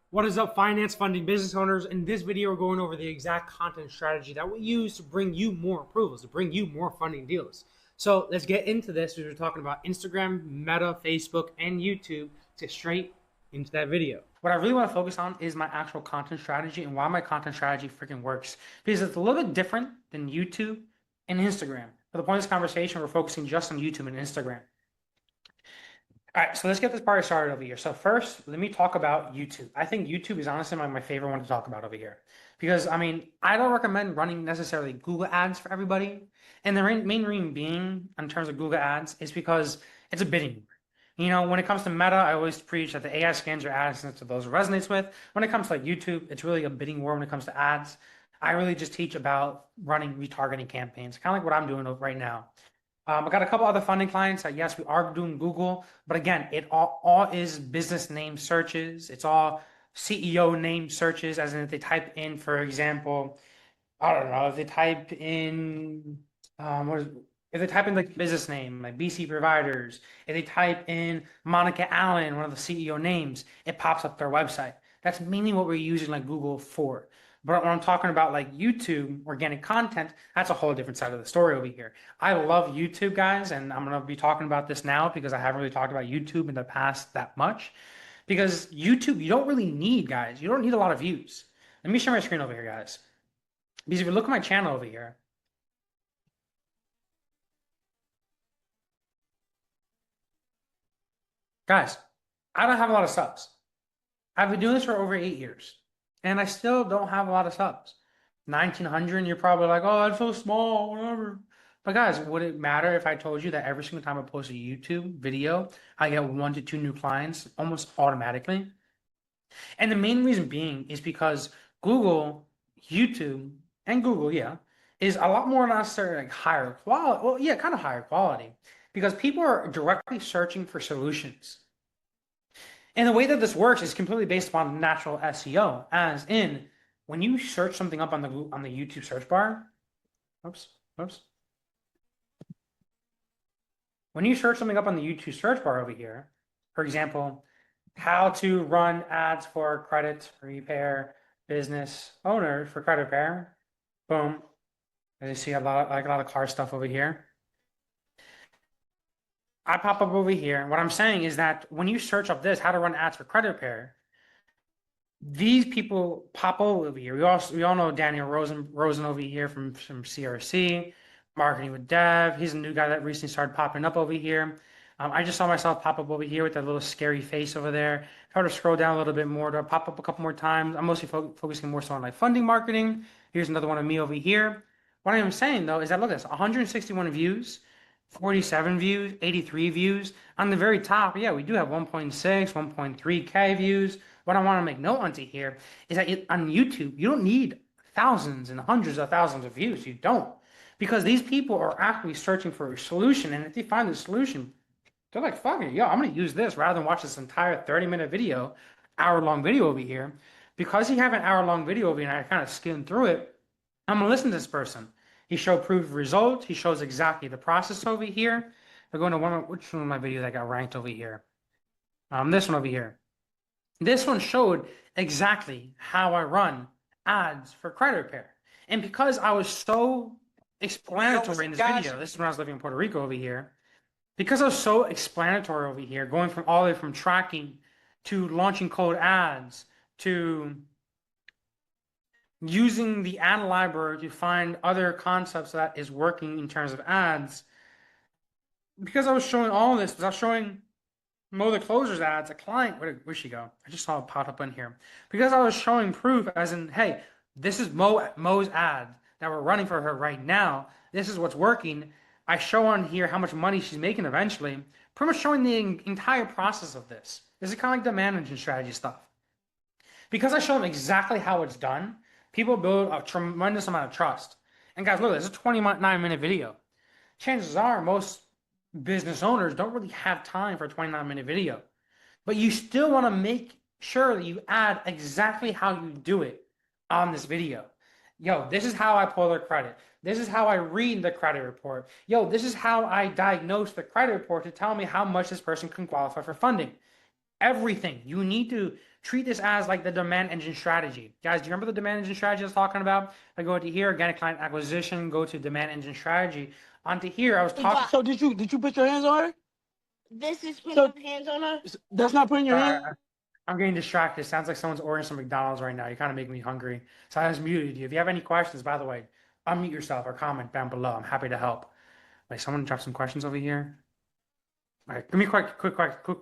What is up, finance, funding, business owners? In this video, we're going over the exact content strategy that we use to bring you more approvals, to bring you more funding deals. So let's get into this. We're talking about Instagram, Meta, Facebook, and YouTube to straight into that video. What I really want to focus on is my actual content strategy and why my content strategy freaking works. Because it's a little bit different than YouTube and Instagram. For the point of this conversation, we're focusing just on YouTube and Instagram. All right, so let's get this party started over here. So first, let me talk about YouTube. I think YouTube is honestly my favorite one to talk about over here. Because, I mean, I don't recommend running necessarily Google ads for everybody. And the main reason being, in terms of Google ads, is because it's a bidding war. You know, when it comes to Meta, I always preach that the AI scans your ads to those it resonates with. When it comes to like YouTube, it's really a bidding war when it comes to ads. I really just teach about running retargeting campaigns, kind of like what I'm doing right now. I got a couple other funding clients that, yes, we are doing Google, but again, it all is business name searches. It's all CEO name searches, as in if they type in, for example, I don't know, if they type in, if they type in like business name, like BC Providers, if they type in Monica Allen, one of the CEO names, it pops up their website. That's mainly what we're using like Google for. But when I'm talking about like YouTube, organic content, that's a whole different side of the story over here. I love YouTube, guys, and I'm going to be talking about this now because I haven't really talked about YouTube in the past that much. Because YouTube, you don't really need, guys, you don't need a lot of views. Let me share my screen over here, guys. Because if you look at my channel over here, guys, I don't have a lot of subs. I've been doing this for over 8 years, and I still don't have a lot of subs. 1,900, and you're probably like, oh, that's so small, whatever. But guys, would it matter if I told you that every single time I post a YouTube video, I get 1 to 2 new clients almost automatically? And the main reason being is because Google, YouTube, and Google, yeah, is a lot more necessarily like higher quality. Well, yeah, kind of higher quality because people are directly searching for solutions. And the way that this works is completely based upon natural SEO, as in when you search something up on the YouTube search bar, oops, oops. When you search something up on the YouTube search bar over here, for example, how to run ads for credit repair business owners for credit repair, boom. As you see a lot of car stuff over here. I pop up over here. What I'm saying is that when you search up this, how to run ads for credit repair, these people pop over here. We all know Daniel Rosen over here from CRC, Marketing with Dev. He's a new guy that recently started popping up over here. I just saw myself pop up over here with that little scary face over there. Try to scroll down a little bit more to pop up a couple more times. I'm mostly focusing more so on like funding marketing. Here's another one of me over here. What I am saying though is that look at this, 161 views, 47 views, 83 views. On the very top, yeah, we do have 1.6, 1.3K views. What I want to make note onto here is that on YouTube, you don't need thousands and hundreds of thousands of views. You don't. Because these people are actually searching for a solution. And if they find the solution, they're like, fuck it, yo, I'm going to use this rather than watch this entire 30-minute video, hour-long video over here. Because you have an hour-long video over here and I kind of skimmed through it, I'm going to listen to this person. He showed proof of results. He shows exactly the process over here. We're going to which one of my videos that got ranked over here? This one over here. This one showed exactly how I run ads for credit repair. And because I was so explanatory in this video, this is when I was living in Puerto Rico over here, because I was so explanatory over here, going from all the way from tracking to launching cold ads to using the ad library to find other concepts that is working in terms of ads. Because I was showing all of this, because I was showing Mo the Closer's ads, a client, where'd she go? I just saw it pop up in here. Because I was showing proof as in, hey, this is Mo's ad that we're running for her right now. This is what's working. I show on here how much money she's making eventually. Pretty much showing the entire process of this. This is kind of like the management strategy stuff. Because I show them exactly how it's done, people build a tremendous amount of trust. And guys, look, this is a 29-minute video. Chances are most business owners don't really have time for a 29-minute video. But you still want to make sure that you add exactly how you do it on this video. Yo, this is how I pull their credit. This is how I read the credit report. Yo, this is how I diagnose the credit report to tell me how much this person can qualify for funding. Everything. You need to treat this as like the demand engine strategy. Guys, do you remember the demand engine strategy I was talking about? I go to here, organic client acquisition, go to demand engine strategy. Onto here, I was talking. So did you put your hands on her? This is putting hands on her? That's not putting your hands. I'm getting distracted. It sounds like someone's ordering some McDonald's right now. You kind of make me hungry. So I just muted you. If you have any questions, by the way, unmute yourself or comment down below. I'm happy to help. Like, someone drop some questions over here. All right, give me a quick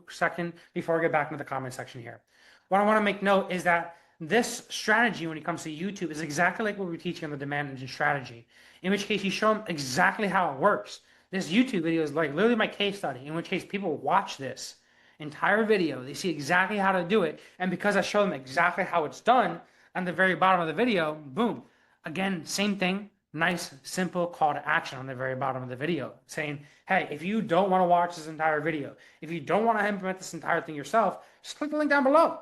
second before I get back into the comment section here. What I want to make note is that this strategy, when it comes to YouTube, is exactly like what we're teaching on the demand engine strategy. In which case, you show them exactly how it works. This YouTube video is like literally my case study. In which case, people watch this entire video, they see exactly how to do it, and because I show them exactly how it's done, on the very bottom of the video, boom. Again, same thing. Nice, simple call to action on the very bottom of the video saying, hey, if you don't want to watch this entire video, if you don't want to implement this entire thing yourself, just click the link down below.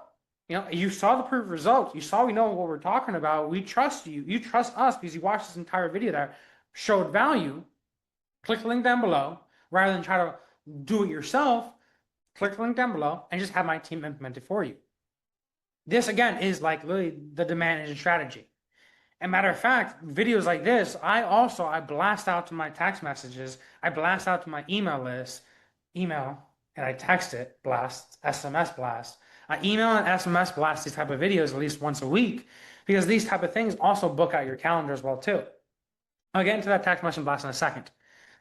You know, you saw the proof results. You saw we know what we're talking about. We trust you. You trust us because you watched this entire video that showed value. Click the link down below rather than try to do it yourself. Click the link down below and just have my team implement it for you. This, again, is like literally the demand engine strategy. And matter of fact, videos like this, I blast out to my text messages. I blast out to my email list, and I text it, blast, SMS blast. I email and SMS blast these type of videos at least once a week because these type of things also book out your calendar as well too. I'll get into that text message blast in a second.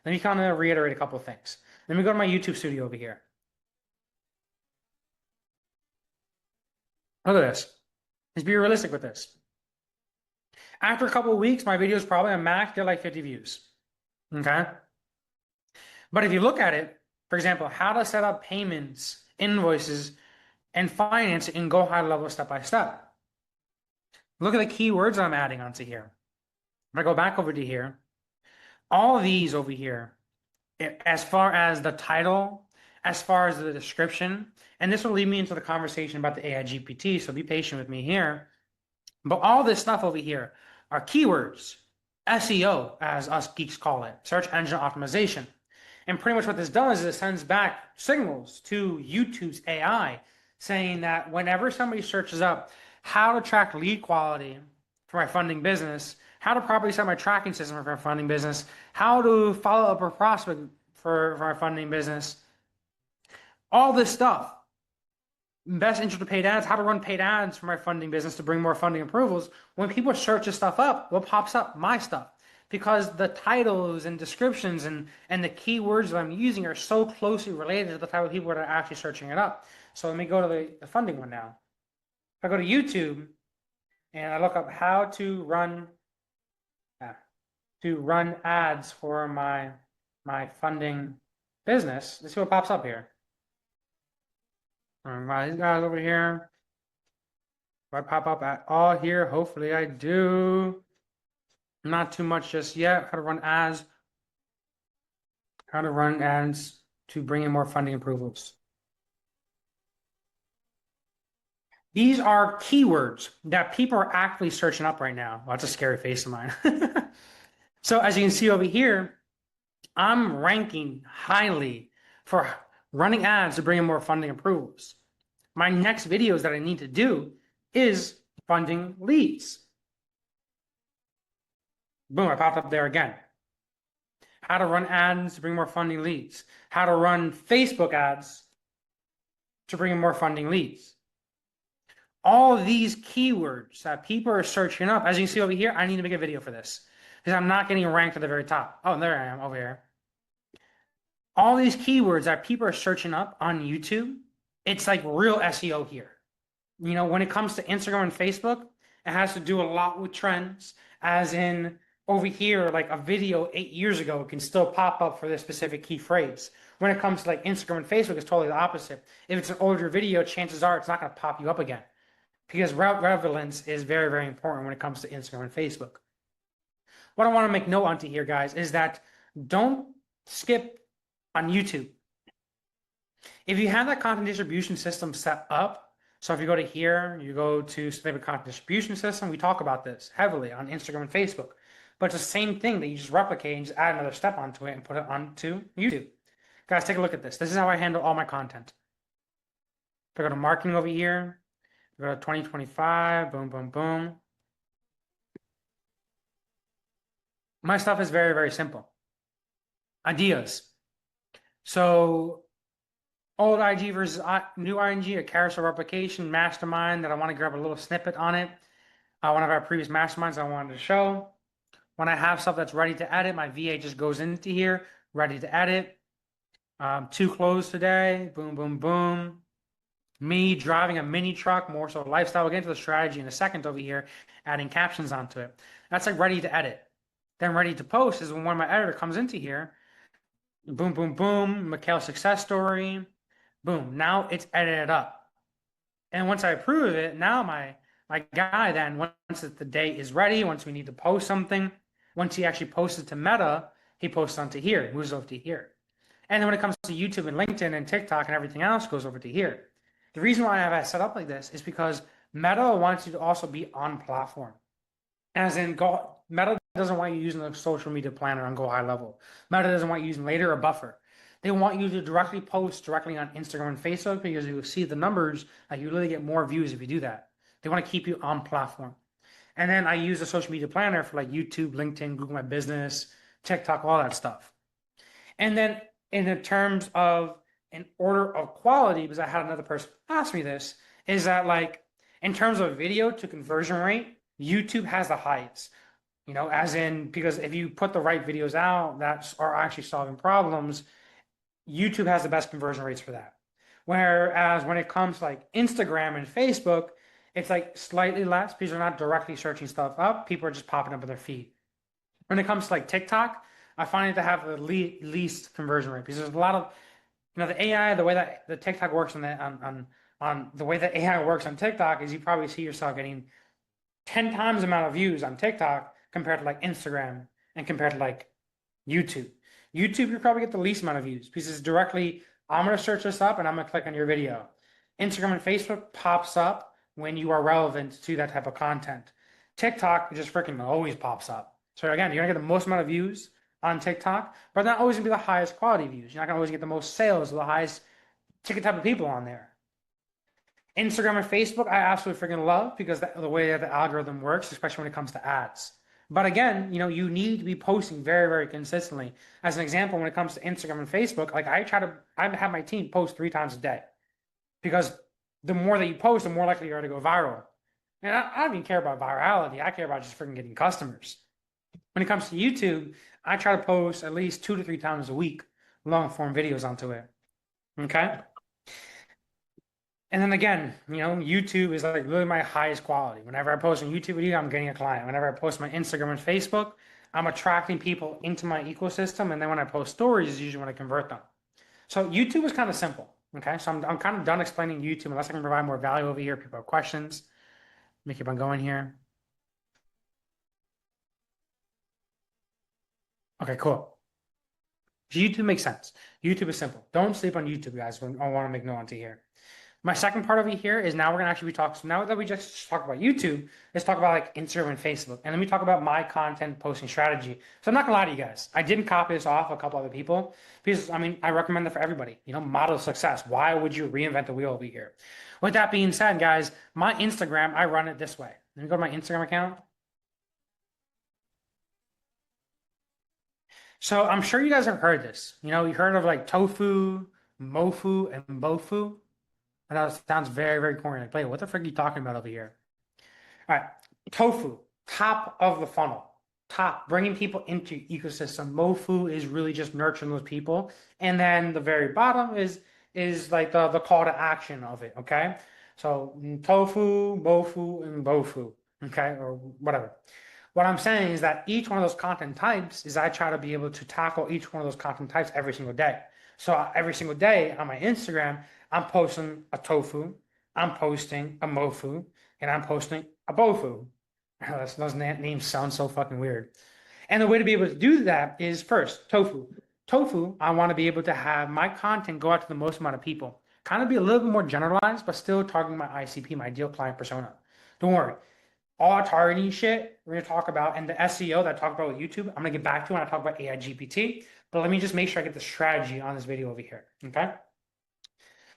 Let me kind of reiterate a couple of things. Let me go to my YouTube studio over here. Look at this. Let's be realistic with this. After a couple of weeks, my videos probably on max get like 50 views. Okay. But if you look at it, for example, how to set up payments, invoices, and finance and go high level step by step. Look at the keywords I'm adding onto here. If I go back over to here, all of these over here, as far as the title, as far as the description, and this will lead me into the conversation about the AI GPT, so be patient with me here. But all this stuff over here are keywords, SEO, as us geeks call it, search engine optimization. And pretty much what this does is it sends back signals to YouTube's AI saying that whenever somebody searches up how to track lead quality for my funding business, how to properly set my tracking system for my funding business, how to follow up a prospect for my funding business, all this stuff, best intro to paid ads, how to run paid ads for my funding business to bring more funding approvals. When people search this stuff up, what pops up? My stuff. Because the titles and descriptions and the keywords that I'm using are so closely related to the type of people that are actually searching it up. So let me go to the funding one now. If I go to YouTube and I look up how to run ads for my funding business, let's see what pops up here. These guys over here. Do I pop up at all here? Hopefully I do. Not too much just yet. How to run ads. How to run ads to bring in more funding approvals. These are keywords that people are actually searching up right now. Well, that's a scary face of mine. So as you can see over here, I'm ranking highly for running ads to bring in more funding approvals. My next videos that I need to do is funding leads. Boom, I popped up there again. How to run ads to bring more funding leads. How to run Facebook ads to bring in more funding leads. All of these keywords that people are searching up, as you can see over here, I need to make a video for this because I'm not getting ranked at the very top. Oh, there I am over here. All these keywords that people are searching up on YouTube, it's like real SEO here. You know, when it comes to Instagram and Facebook, it has to do a lot with trends, as in over here, like a video 8 years ago can still pop up for this specific key phrase. When it comes to like Instagram and Facebook, it's totally the opposite. If it's an older video, chances are it's not going to pop you up again because relevance is very, very important when it comes to Instagram and Facebook. What I want to make note onto here, guys, is that don't skip on YouTube. If you have that content distribution system set up, so if you go to here, you go to specific content distribution system, we talk about this heavily on Instagram and Facebook. But it's the same thing that you just replicate and just add another step onto it and put it onto YouTube. Guys, take a look at this. This is how I handle all my content. If I go to marketing over here, go to 2025, boom, boom, boom. My stuff is very, very simple. Ideas. So old IG versus new ING, a carousel replication, mastermind that I want to grab a little snippet on it. One of our previous masterminds I wanted to show. When I have stuff that's ready to edit, my VA just goes into here, ready to edit. Two clothes today, boom, boom, boom. Me driving a mini truck, more so lifestyle. We'll get into the strategy in a second over here, adding captions onto it. That's like ready to edit. Then ready to post is when one of my editor comes into here. Boom, boom, boom. Mikhail's success story. Boom. Now it's edited up. And once I approve it, now my guy then, once the day is ready, once we need to post something, once he actually posts it to Meta, he posts onto here, moves over to here. And then when it comes to YouTube and LinkedIn and TikTok and everything else, goes over to here. The reason why I have it set up like this is because Meta wants you to also be on platform. As in, Meta doesn't want you using the social media planner on Go High Level. Meta doesn't want you using Later or Buffer. They want you to directly post directly on Instagram and Facebook because you see the numbers, like you really get more views if you do that. They want to keep you on platform. And then I use the social media planner for like YouTube, LinkedIn, Google My Business, TikTok, all that stuff. And then in the terms of an order of quality, because I had another person ask me this, is that like in terms of video to conversion rate, YouTube has the highest. You know, as in, because if you put the right videos out that are actually solving problems, YouTube has the best conversion rates for that. Whereas when it comes to like Instagram and Facebook, it's like slightly less because they're not directly searching stuff up. People are just popping up in their feed. When it comes to like TikTok, I find it to have the least conversion rate because there's a lot of, the AI, the way that the TikTok works on the way that AI works on TikTok is you probably see yourself getting 10 times the amount of views on TikTok compared to like Instagram and compared to like YouTube. YouTube, you probably get the least amount of views because it's directly, I'm going to search this up and I'm going to click on your video. Instagram and Facebook pops up when you are relevant to that type of content. TikTok just freaking always pops up. So again, you're going to get the most amount of views on TikTok, but not always going to be the highest quality views. You're not going to always get the most sales or the highest ticket type of people on there. Instagram and Facebook, I absolutely freaking love because the way that the algorithm works, especially when it comes to ads. But again, you need to be posting very, very consistently. As an example, when it comes to Instagram and Facebook, like I have my team post 3 times a day because the more that you post, the more likely you are to go viral. And I don't even care about virality. I care about just freaking getting customers. When it comes to YouTube, I try to post at least 2 to 3 times a week, long form videos onto it. Okay. And then again, YouTube is like really my highest quality. Whenever I post a YouTube video, I'm getting a client. Whenever I post my Instagram and Facebook, I'm attracting people into my ecosystem. And then when I post stories is usually when I convert them. So YouTube is kind of simple. Okay. So I'm kind of done explaining YouTube unless I can provide more value over here. People have questions. Let me keep on going here. Okay, cool. YouTube makes sense. YouTube is simple. Don't sleep on YouTube, guys. I want to make note onto here. My second part over here is now we're going to actually be talking. So now that we just talked about YouTube, let's talk about like Instagram and Facebook. And let me talk about my content posting strategy. So I'm not going to lie to you guys. I didn't copy this off a couple other people because, I recommend that for everybody. Model success. Why would you reinvent the wheel over here? With that being said, guys, my Instagram, I run it this way. Let me go to my Instagram account. So I'm sure you guys have heard this. You heard of like TOFU, MOFU, and BOFU. I know it sounds very, very corny. Like, wait, what the frick are you talking about over here? All right, TOFU, top of the funnel, top, bringing people into ecosystem. MOFU is really just nurturing those people, and then the very bottom is like the call to action of it. Okay, so TOFU, MOFU, and BOFU. Okay, or whatever. What I'm saying is that each one of those content types is I try to be able to tackle each one of those content types every single day. So every single day on my Instagram, I'm posting a TOFU, I'm posting a MOFU, and I'm posting a BOFU. Those names sound so fucking weird. And the way to be able to do that is first, TOFU. TOFU, I want to be able to have my content go out to the most amount of people. Kind of be a little bit more generalized, but still targeting my ICP, my ideal client persona. Don't worry. All targeting shit we're going to talk about and the SEO that I talked about with YouTube, I'm going to get back to when I talk about AI GPT. But let me just make sure I get the strategy on this video over here. Okay.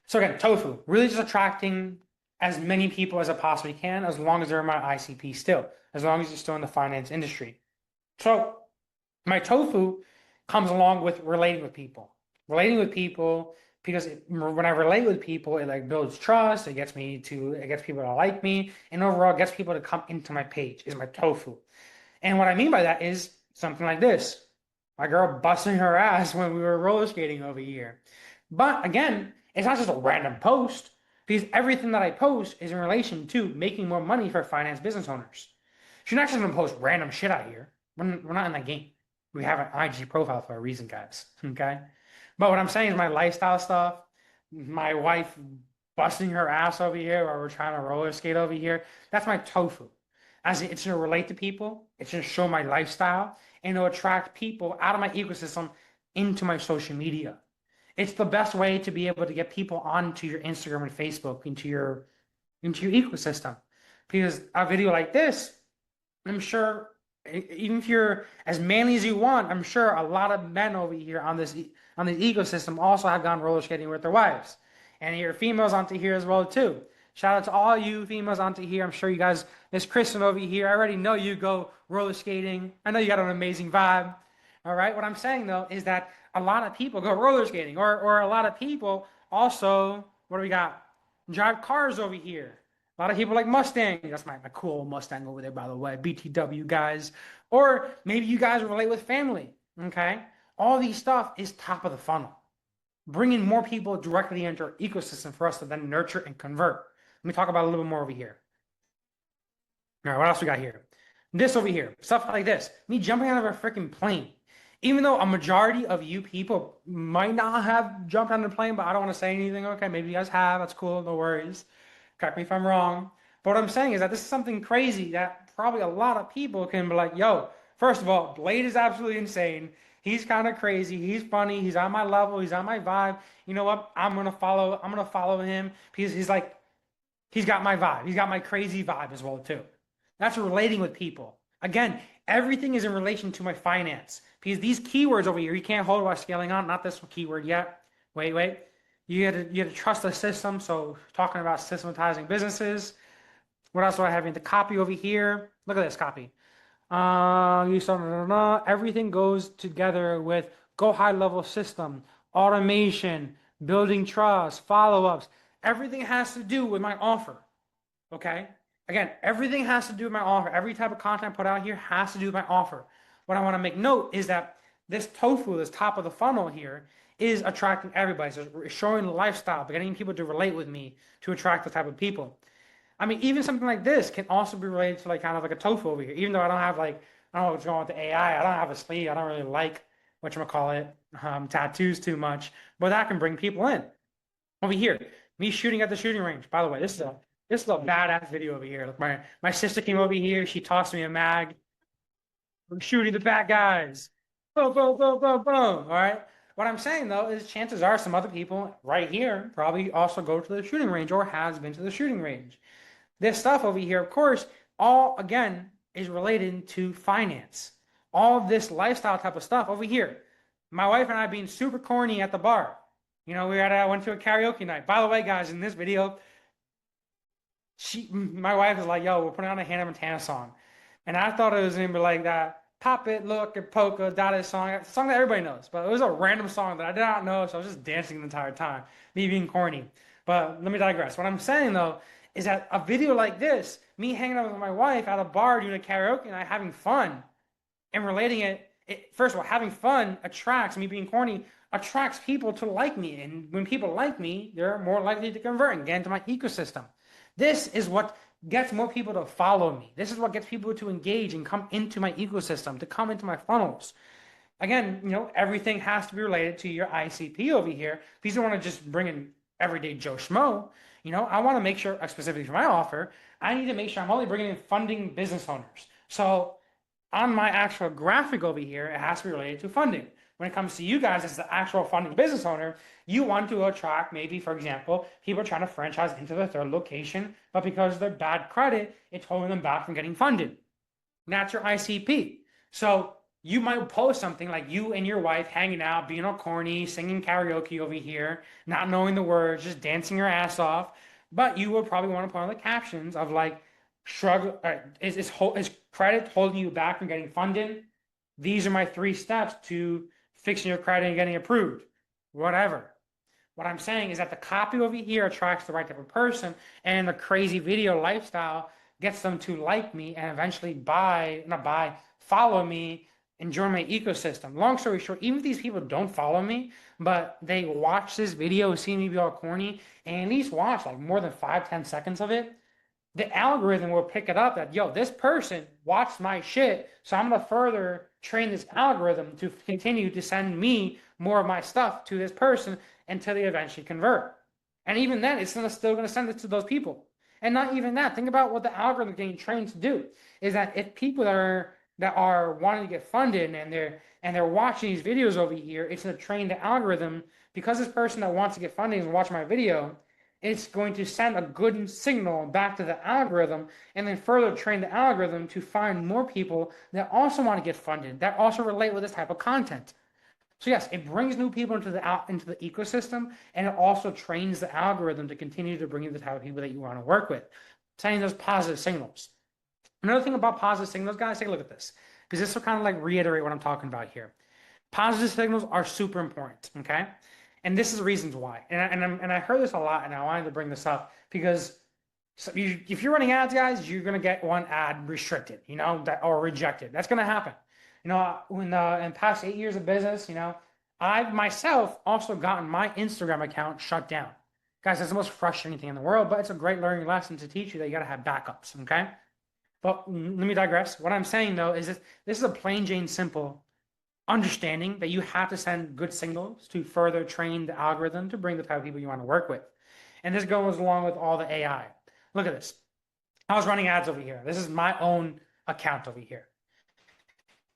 So again, TOFU, really just attracting as many people as I possibly can, as long as they're in my ICP still, as long as you're still in the finance industry. So my TOFU comes along with relating with people. Relating with people because when I relate with people, it like builds trust. It gets people to like me, and overall gets people to come into my page. Is my TOFU. And what I mean by that is something like this. My girl busting her ass when we were roller skating over here. But again, it's not just a random post because everything that I post is in relation to making more money for finance business owners. She's not just gonna post random shit out here. We're not in that game. We have an IG profile for a reason, guys. Okay? But what I'm saying is my lifestyle stuff, my wife busting her ass over here while we're trying to roller skate over here, that's my TOFU. As it's going to relate to people, it's going to show my lifestyle, and it'll attract people out of my ecosystem into my social media. It's the best way to be able to get people onto your Instagram and Facebook, into your ecosystem. Because a video like this, I'm sure, even if you're as manly as you want, I'm sure a lot of men over here on this ecosystem also have gone roller skating with their wives, and your females onto here as well too. Shout out to all you females onto here. I'm sure you guys, Miss Kristen over here, I already know you go roller skating. I know you got an amazing vibe. All right. What I'm saying though is that a lot of people go roller skating, or a lot of people also, what do we got? Drive cars over here. A lot of people like Mustang. That's my cool Mustang over there, by the way. BTW guys. Or maybe you guys relate with family. Okay. All these stuff is top of the funnel. Bringing more people directly into our ecosystem for us to then nurture and convert. Let me talk about it a little bit more over here. All right, what else we got here? This over here, stuff like this. Me jumping out of a freaking plane. Even though a majority of you people might not have jumped out of the plane, but I don't want to say anything. Okay, maybe you guys have. That's cool. No worries. Correct me if I'm wrong. But what I'm saying is that this is something crazy that probably a lot of people can be like, yo, first of all, Blade is absolutely insane. He's kind of crazy. He's funny. He's on my level. He's on my vibe. You know what? I'm gonna follow him because he's got my vibe. He's got my crazy vibe as well too. That's relating with people. Again, everything is in relation to my finance because these keywords over here, you can't hold while scaling on. Not this keyword yet. Wait. You had to trust the system. So talking about systematizing businesses. What else do I have in the copy over here? Look at this copy. Everything goes together with go high level system, automation, building trust, follow-ups. Everything has to do with my offer. Okay? Again, everything has to do with my offer. Every type of content I put out here has to do with my offer. What I want to make note is that this TOFU, this top of the funnel here, is attracting everybody. So it's showing the lifestyle, but getting people to relate with me to attract the type of people. I mean, even something like this can also be related to like kind of like a TOFU over here. Even though I don't have like, I don't know what's going on with the AI. I don't have a sleeve. I don't really like whatchamacallit, tattoos too much. But that can bring people in. Over here, me shooting at the shooting range. By the way, this is a badass video over here. Look, my sister came over here. She tossed me a mag. We're shooting the bad guys. Boom, boom, boom, boom, boom. All right. What I'm saying though is chances are some other people right here probably also go to the shooting range or has been to the shooting range. This stuff over here, of course, all again is related to finance. All this lifestyle type of stuff over here. My wife and I being super corny at the bar. You know, went to a karaoke night. By the way, guys, in this video, my wife was like, yo, we're putting on a Hannah Montana song. And I thought it was gonna be like that pop it, look at polka, dotted song, a song that everybody knows. But it was a random song that I did not know, so I was just dancing the entire time, me being corny. But let me digress. What I'm saying though is that a video like this, me hanging out with my wife at a bar doing a karaoke night, having fun, and relating first of all, having fun attracts me being corny, attracts people to like me. And when people like me, they're more likely to convert and get into my ecosystem. This is what gets more people to follow me. This is what gets people to engage and come into my ecosystem, to come into my funnels. Again, you know, everything has to be related to your ICP over here. Please don't want to just bring in everyday Joe Schmo. You know, I want to make sure, specifically for my offer, I need to make sure I'm only bringing in funding business owners. So on my actual graphic over here, it has to be related to funding. When it comes to you guys as the actual funding business owner, you want to attract maybe, for example, people trying to franchise into their third location, but because of their bad credit, it's holding them back from getting funded. And that's your ICP. So you might post something like you and your wife hanging out, being all corny, singing karaoke over here, not knowing the words, just dancing your ass off. But you would probably want to put on the captions of like, shrug, is credit holding you back from getting funding? These are my 3 steps to fixing your credit and getting approved. Whatever. What I'm saying is that the copy over here attracts the right type of person, and the crazy video lifestyle gets them to like me and eventually follow me and join my ecosystem. Long story short, even if these people don't follow me, but they watch this video, see me be all corny, and at least watch like more than 5-10 seconds of it, the algorithm will pick it up that, yo, this person watched my shit, so I'm gonna further train this algorithm to continue to send me more of my stuff to this person until they eventually convert. And even then, it's still gonna send it to those people. And not even that. Think about what the algorithm is getting trained to do. Is that if people that are wanting to get funded and they're watching these videos over here, it's gonna train the algorithm because this person that wants to get funding and watch my video, it's going to send a good signal back to the algorithm and then further train the algorithm to find more people that also want to get funded, that also relate with this type of content. So yes, it brings new people into the ecosystem, and it also trains the algorithm to continue to bring you the type of people that you want to work with, sending those positive signals. Another thing about positive signals, guys, take a look at this, because this will kind of like reiterate what I'm talking about here. Positive signals are super important, okay? And this is the reasons why. And I heard this a lot, and I wanted to bring this up because if you're running ads, guys, you're gonna get one ad restricted, or rejected. That's gonna happen. When in past 8 years of business, I've myself also gotten my Instagram account shut down. Guys, that's the most frustrating thing in the world, but it's a great learning lesson to teach you that you gotta have backups, okay? But let me digress. What I'm saying though is this is a plain Jane simple understanding that you have to send good signals to further train the algorithm to bring the type of people you want to work with. And this goes along with all the AI. Look at this. I was running ads over here. This is my own account over here.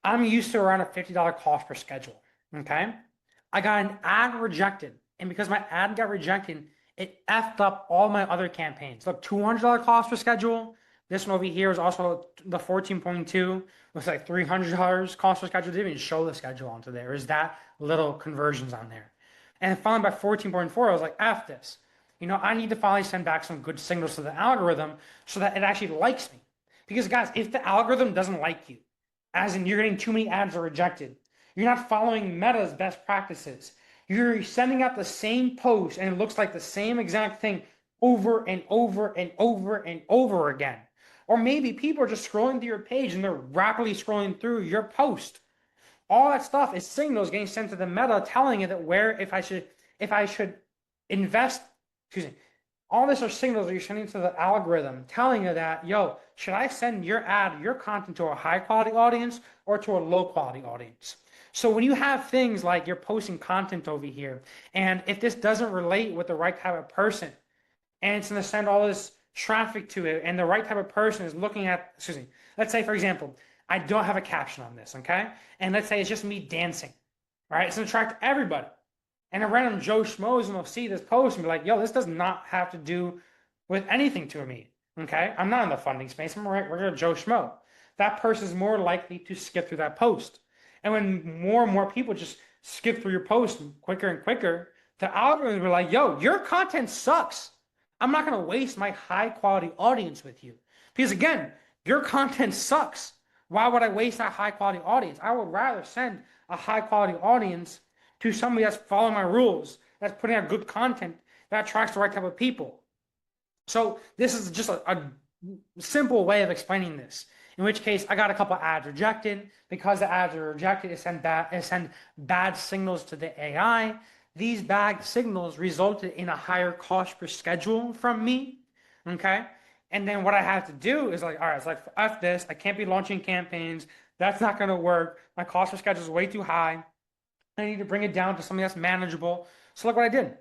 I'm used to around a $50 cost per schedule. Okay. I got an ad rejected. And because my ad got rejected, it effed up all my other campaigns. Look, $200 cost per schedule. This one over here is also the 14.2. Looks like $300 cost per schedule. Didn't even show the schedule onto there. Is that little conversions on there? And finally by 14.4, I was like, F this. I need to finally send back some good signals to the algorithm so that it actually likes me. Because guys, if the algorithm doesn't like you, as in you're getting too many ads are rejected, you're not following Meta's best practices, you're sending out the same post and it looks like the same exact thing over and over and over and over again. Or maybe people are just scrolling through your page and they're rapidly scrolling through your post. All that stuff is signals getting sent to the Meta telling it that if I should invest, all this are signals that you're sending to the algorithm telling you that, yo, should I send your content to a high quality audience or to a low quality audience? So when you have things like you're posting content over here, and if this doesn't relate with the right type of person, and it's going to send all this traffic to it, and the right type of person is looking at, let's say, for example, I don't have a caption on this, okay? And let's say it's just me dancing, right? It's going to attract everybody. And a random Joe Schmo is going to see this post and be like, yo, this does not have to do with anything to me, okay? I'm not in the funding space. I'm a regular Joe Schmo. That person is more likely to skip through that post. And when more and more people just skip through your post quicker and quicker, the algorithm will be like, yo, your content sucks. I'm not going to waste my high quality audience with you. Because again, your content sucks. Why would I waste that high quality audience? I would rather send a high quality audience to somebody that's following my rules, that's putting out good content, that attracts the right type of people. So this is just a simple way of explaining this. In which case, I got a couple ads rejected. Because the ads are rejected, it send bad signals to the AI. These bad signals resulted in a higher cost per schedule from me, okay? And then what I have to do is like, all right, it's like, F this, I can't be launching campaigns. That's not going to work. My cost per schedule is way too high. I need to bring it down to something that's manageable. So look what I did.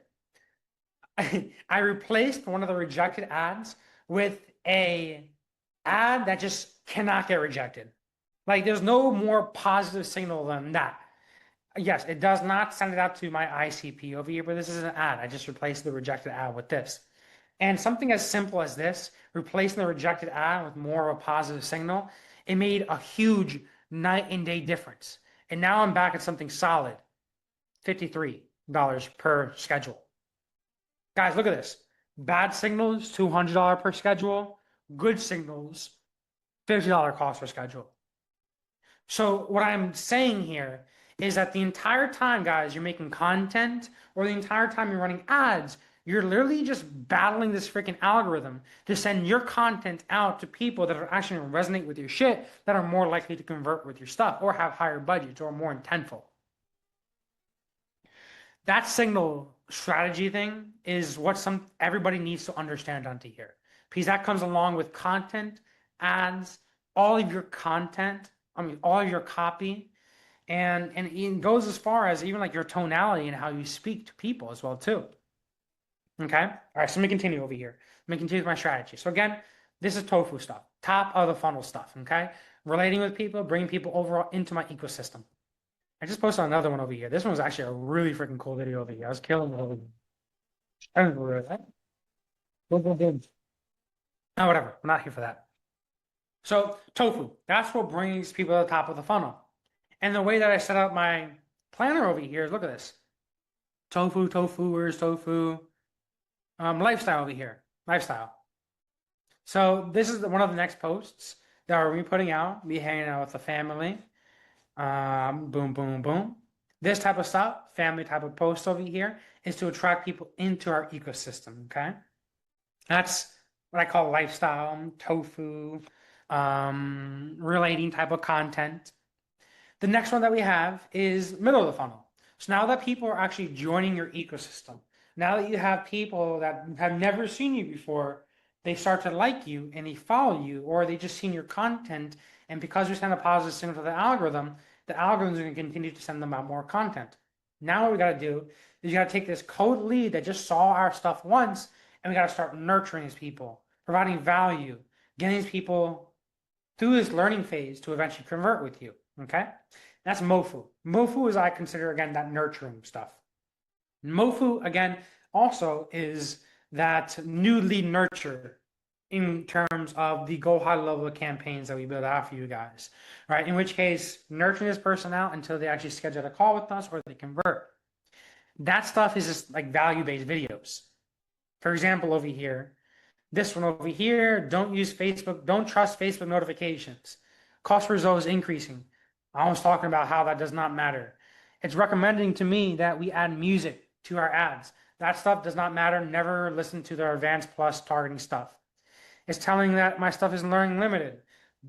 I replaced one of the rejected ads with a ad that just cannot get rejected. Like there's no more positive signal than that. Yes, it does not send it out to my ICP over here, but this is an ad. I just replaced the rejected ad with this. And something as simple as this, replacing the rejected ad with more of a positive signal, it made a huge night and day difference. And now I'm back at something solid, $53 per schedule. Guys, look at this. Bad signals, $200 per schedule. Good signals, $50 cost per schedule. So what I'm saying here is that the entire time, guys, you're making content or the entire time you're running ads, you're literally just battling this freaking algorithm to send your content out to people that are actually going to resonate with your shit, that are more likely to convert with your stuff or have higher budgets or more intentful. That signal strategy thing is what everybody needs to understand onto here, because that comes along with content, ads, all of your content. I mean, all of your copy, and it goes as far as even like your tonality and how you speak to people as well too. Okay. All right. So let me continue over here. Let me continue with my strategy. So again, this is TOFU stuff, top of the funnel stuff. Okay. Relating with people, bringing people overall into my ecosystem. I just posted another one over here. This one was actually a really freaking cool video over here. I was killing it over here. I don't know that. Oh, whatever. I'm not here for that. So TOFU, that's what brings people to the top of the funnel. And the way that I set up my planner over here is, look at this. TOFU, where's TOFU? Lifestyle over here, lifestyle. So this is one of the next posts that we're putting out, me hanging out with the family. Boom, boom, boom. This type of stuff, family type of post over here, is to attract people into our ecosystem, okay? That's what I call lifestyle, TOFU, relating type of content. The next one that we have is middle of the funnel. So now that people are actually joining your ecosystem, now that you have people that have never seen you before, they start to like you and they follow you, or they just seen your content, and because you send a positive signal to the algorithm is going to continue to send them out more content. Now what we got to do is you got to take this cold lead that just saw our stuff once, and we got to start nurturing these people, providing value, getting these people through this learning phase to eventually convert with you. Okay, that's MOFU. MOFU is, I consider, again, that nurturing stuff. MOFU, again, also is that new lead nurture in terms of the go high level campaigns that we build out for you guys, right? In which case, nurturing this person out until they actually schedule a call with us or they convert. That stuff is just like value-based videos. For example, over here, this one over here, don't use Facebook, don't trust Facebook notifications. Cost per result is increasing. I was talking about how that does not matter. It's recommending to me that we add music to our ads. That stuff does not matter. Never listen to their advanced plus targeting stuff. It's telling that my stuff is learning limited.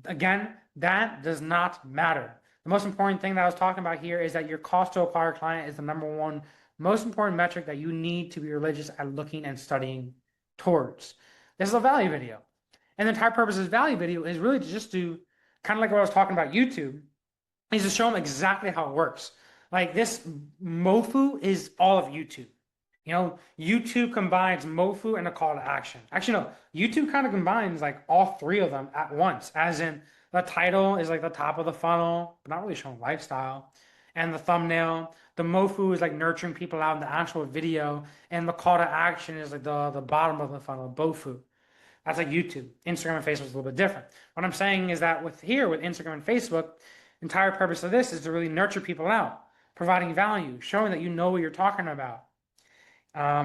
Again, that does not matter. The most important thing that I was talking about here is that your cost to acquire a client is the number one most important metric that you need to be religious at looking and studying towards. This is a value video. And the entire purpose of this value video is really to just do, kind of like what I was talking about YouTube, is to show them exactly how it works. Like this MOFU is all of YouTube. You know, YouTube combines MOFU and a call to action. Actually, no, YouTube kind of combines like all three of them at once, as in the title is like the top of the funnel, but not really showing lifestyle. And the thumbnail, the MOFU is like nurturing people out in the actual video, and the call to action is like the bottom of the funnel, BOFU. That's like YouTube. Instagram and Facebook is a little bit different. What I'm saying is that with Instagram and Facebook, the entire purpose of this is to really nurture people out, providing value, showing that you know what you're talking about. I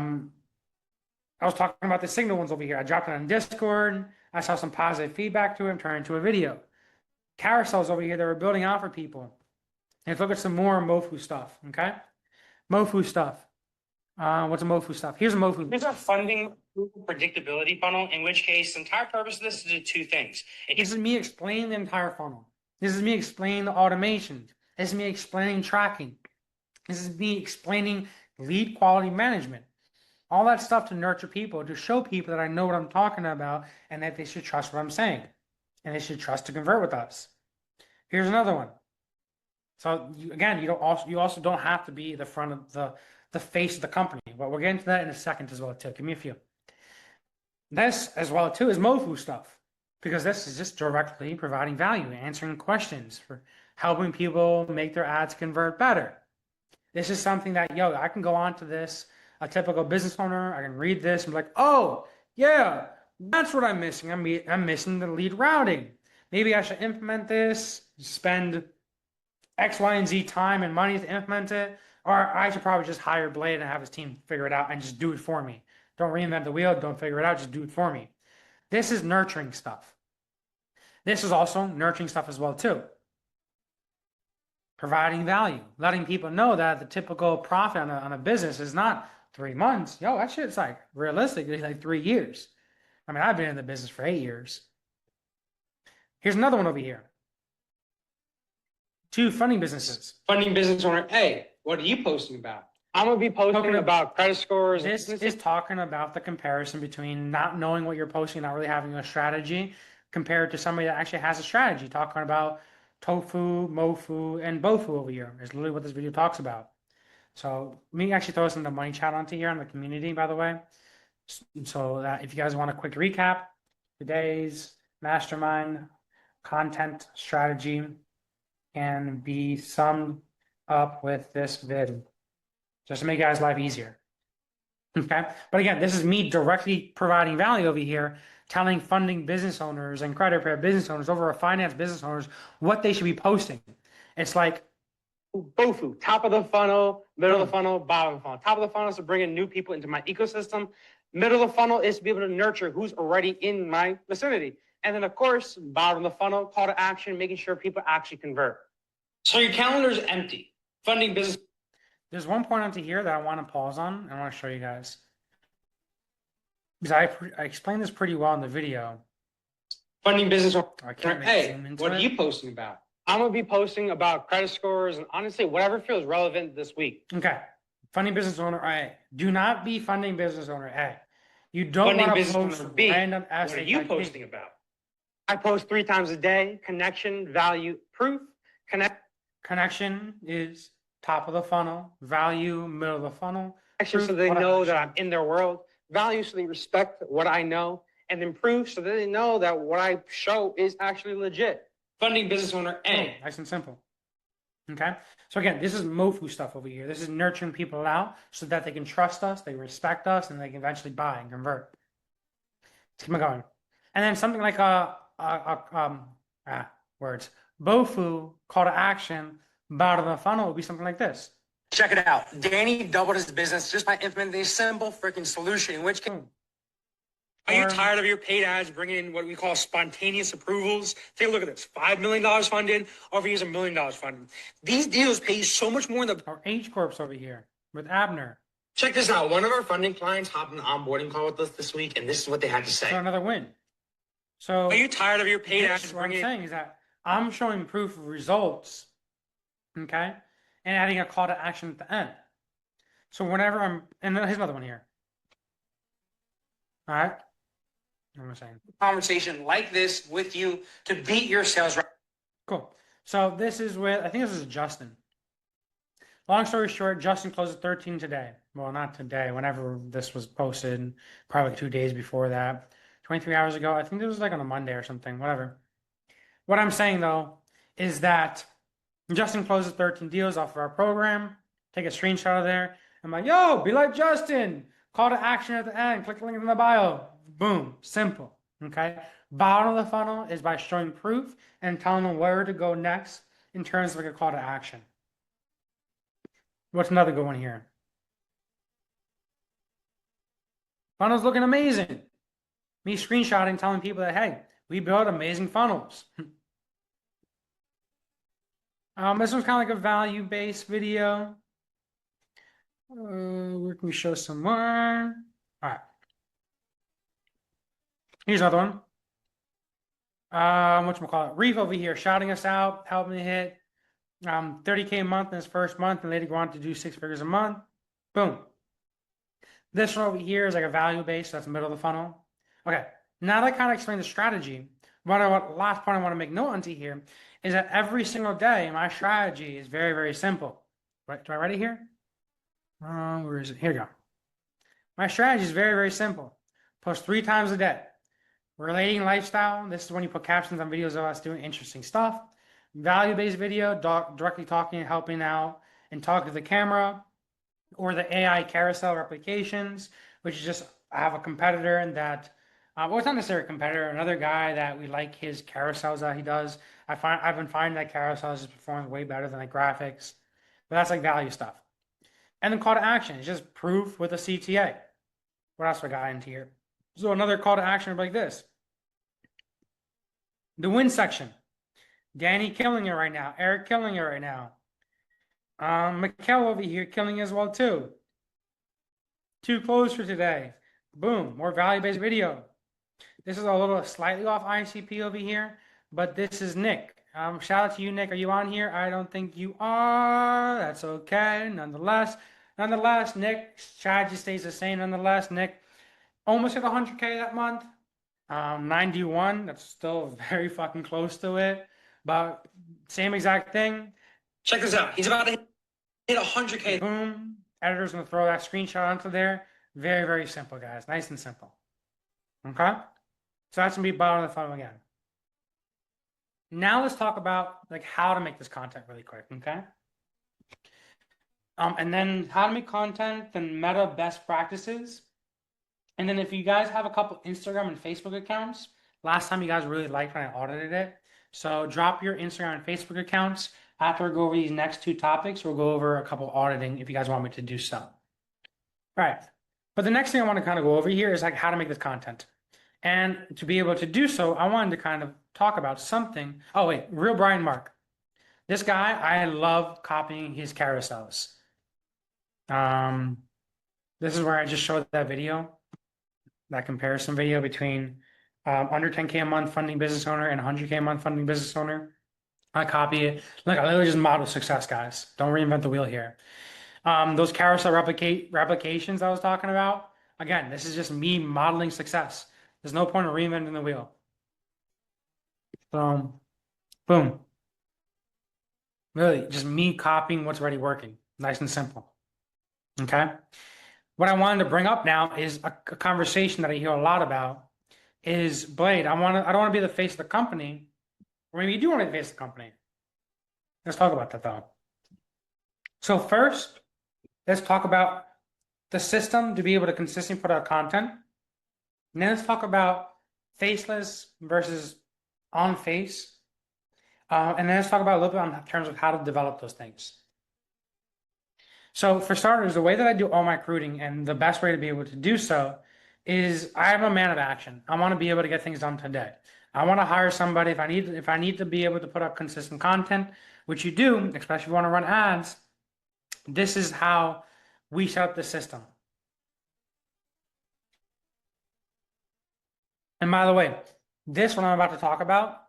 was talking about the signal ones over here. I dropped it on Discord. I saw some positive feedback to it and turned it into a video. Carousels over here that we're building out for people. Let's look at some more MOFU stuff, okay? MOFU stuff. What's a MOFU stuff? Here's a MOFU. Here's a funding predictability funnel, in which case the entire purpose of this is to do two things. This is me explaining the entire funnel. This is me explaining the automation. This is me explaining tracking. This is me explaining lead quality management. All that stuff to nurture people, to show people that I know what I'm talking about and that they should trust what I'm saying. And they should trust to convert with us. Here's another one. So you also don't have to be the front of the face of the company. But we'll get into that in a second as well too. Give me a few. This as well too is MOFU stuff, because this is just directly providing value, answering questions, for helping people make their ads convert better. This is something that, I can go on to this, a typical business owner, I can read this and be like, oh, yeah, that's what I'm missing. I'm missing the lead routing. maybe I should implement this, spend X, Y, and Z time and money to implement it, or I should probably just hire Blade and have his team figure it out and just do it for me. Don't reinvent the wheel, don't figure it out, just do it for me. This is nurturing stuff. This is also nurturing stuff as well too. Providing value, letting people know that the typical profit on a business is not 3 months. Yo, that shit's like realistically like 3 years. I mean, I've been in the business for 8 years. Here's another one over here. 2 funding businesses. Funding business owner A, what are you posting about? I'm gonna be posting about credit scores. This is talking about the comparison between not knowing what you're posting, not really having a strategy, compared to somebody that actually has a strategy. Talking about TOFU, MOFU, and BOFU over here is literally what this video talks about. So let me actually throw some of the money chat onto here on the community, by the way. So that if you guys want a quick recap, today's mastermind content strategy can be summed up with this vid, just to make you guys' life easier. Okay, but again, this is me directly providing value over here, telling funding business owners and credit repair business owners, overall finance business owners, what they should be posting. It's like BOFU, top of the funnel, middle of the funnel, bottom of the funnel. Top of the funnel is to bring in new people into my ecosystem. Middle of the funnel is to be able to nurture who's already in my vicinity. And then, of course, bottom of the funnel, call to action, making sure people actually convert. So your calendar is empty. Funding business. There's one point onto here that I want to pause on and I want to show you guys. Because I explained this pretty well in the video. Funding business owner. Hey, what are you posting about? I'm going to be posting about credit scores and honestly, whatever feels relevant this week. Okay. Funding business owner A. Do not be funding business owner A. You don't want to post B. random What are you posting about? I post 3 times a day. Connection, value, proof. Connection is top of the funnel. Value, middle of the funnel. Connection, so they know that I'm in their world. Value, so they respect what I know. And then proof, so that they know that what I show is actually legit. Funding business owner A. Nice and simple. Okay. So again, this is MOFU stuff over here. This is nurturing people out so that they can trust us, they respect us, and they can eventually buy and convert. Let's keep going. And then something like words. BOFU, call to action, bottom of the funnel would be something like this. Check it out. Danny doubled his business just by implementing a simple freaking solution, which can. Are you tired of your paid ads bringing in what we call spontaneous approvals? Take a look at this. $5 million funded, over here's $1 million funded. These deals pay you so much more than our H Corps over here with Abner. Check this out. One of our funding clients hopped on an onboarding call with us this week, and this is what they had to say. So another win. So are you tired of your paid ads? What I'm saying is that I'm showing proof of results, okay, and adding a call to action at the end. So whenever and here's another one here. All right. What am I saying? Conversation like this with you to beat your sales. Cool. So this is with, I think this is Justin. Long story short, Justin closed at 13 today. Well, not today, whenever this was posted, probably 2 days before that. 23 hours ago. I think it was like on a Monday or something, whatever. What I'm saying though, is that Justin closes 13 deals off of our program. Take a screenshot of there. I'm like, yo, be like Justin. Call to action at the end. Click the link in the bio. Boom. Simple. Okay. Bottom of the funnel is by showing proof and telling them where to go next in terms of like a call to action. What's another good one here? Funnel's looking amazing. Me screenshotting, telling people that, hey, we build amazing funnels. This one's kind of like a value-based video. Where can we show some more? All right. Here's another one. Whatchamacallit? Reef over here shouting us out, helping me hit 30K a month in his first month and later go on to do 6 figures a month. Boom. This one over here is like a value-based, so that's the middle of the funnel. Okay, now that I kind of explained the strategy, last point I want to make note onto here is that every single day, my strategy is very, very simple. Right? Do I write it here? Where is it? Here we go. My strategy is very, very simple. Post 3 times a day. Relating lifestyle. This is when you put captions on videos of us doing interesting stuff. Value-based video, directly talking and helping out and talking to the camera. Or the AI carousel replications, which is just, I have a competitor and that Well, it's not necessarily a competitor. Another guy that we like his carousels that he does. I've been finding that carousels is performing way better than like graphics, but that's like value stuff. And then call to action is just proof with a CTA. What else we got into here? So another call to action like this. The win section. Danny killing it right now. Eric killing it right now. Mikkel over here killing as well too. 2 close for today. Boom, more value-based video. This is a little slightly off ICP over here, but this is Nick. Shout out to you, Nick. Are you on here? I don't think you are. That's okay. Nonetheless, Nick, strategy stays the same. Nonetheless, Nick almost hit 100K that month. 91. That's still very fucking close to it. But same exact thing. Check this out. He's about to hit 100K. Boom. Editor's gonna throw that screenshot onto there. Very, very simple, guys. Nice and simple. Okay? So that's gonna be bottom of the funnel again. Now let's talk about like how to make this content really quick, okay? And then how to make content, then meta best practices. And then if you guys have a couple Instagram and Facebook accounts, last time you guys really liked when I audited it. So drop your Instagram and Facebook accounts. After we go over these next 2 topics, we'll go over a couple auditing if you guys want me to do so. All right. But the next thing I want to kind of go over here is like how to make this content. And to be able to do so, I wanted to kind of talk about something. Oh, wait, Real Brian Mark. This guy, I love copying his carousels. This is where I just showed that video, that comparison video between under 10K a month funding business owner and 100K a month funding business owner. I copy it. Look, I literally just model success, guys. Don't reinvent the wheel here. Those carousel replications I was talking about, again, this is just me modeling success. There's no point in reinventing the wheel. So, boom. Really, just me copying what's already working. Nice and simple. Okay? What I wanted to bring up now is a conversation that I hear a lot about is, Blade, I don't want to be the face of the company. Or maybe you do want to be the face of the company. Let's talk about that though. So first, let's talk about the system to be able to consistently put out content. And then let's talk about faceless versus on face. And then let's talk about a little bit in terms of how to develop those things. So for starters, the way that I do all my recruiting and the best way to be able to do so is I'm a man of action. I want to be able to get things done today. I want to hire somebody if I need to be able to put up consistent content, which you do, especially if you want to run ads. This is how we set up the system. And by the way, this what I'm about to talk about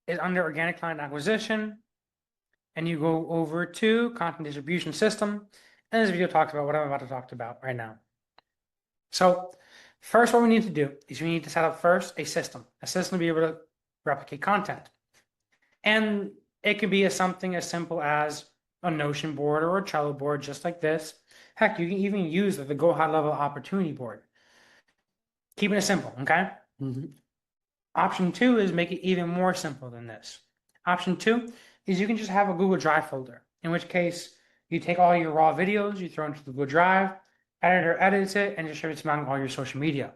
is under organic client acquisition. And you go over to content distribution system. And this video talks about what I'm about to talk about right now. So first, what we need to do is we need to set up first a system to be able to replicate content. And it could be something as simple as a Notion board or a Trello board, just like this. Heck, you can even use the Go High Level Opportunity Board. Keeping it simple, okay? Option 2 is make it even more simple than this. Option 2 is you can just have a Google Drive folder, in which case you take all your raw videos, you throw into the Google Drive, editor edits it, and distributes them on all your social media.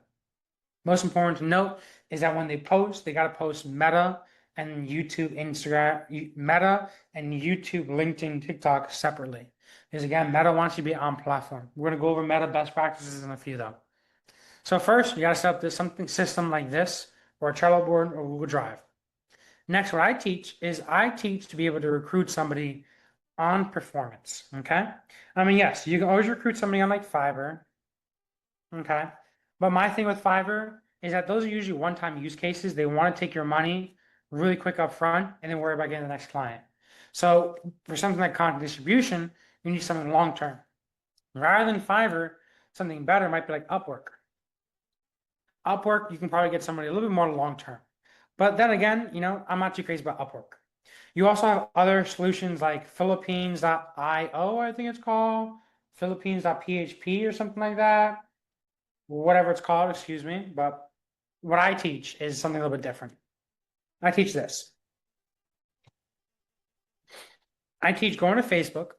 Most important to note is that when they post, they got to post Meta and YouTube, Instagram, Meta and YouTube, LinkedIn, TikTok separately. Because again, Meta wants you to be on platform. We're going to go over Meta best practices in a few though. So first, you got to set up something system like this, or a Trello board or Google Drive. Next, what I teach to be able to recruit somebody on performance, okay? I mean, yes, you can always recruit somebody on like Fiverr, okay? But my thing with Fiverr is that those are usually one-time use cases. They want to take your money really quick up front and then worry about getting the next client. So for something like content distribution, you need something long-term. Rather than Fiverr, something better might be like Upwork. Upwork, you can probably get somebody a little bit more long-term. But then again, I'm not too crazy about Upwork. You also have other solutions like Philippines.io, I think it's called, Philippines.php or something like that. Whatever it's called, excuse me. But what I teach is something a little bit different. I teach this. I teach going to Facebook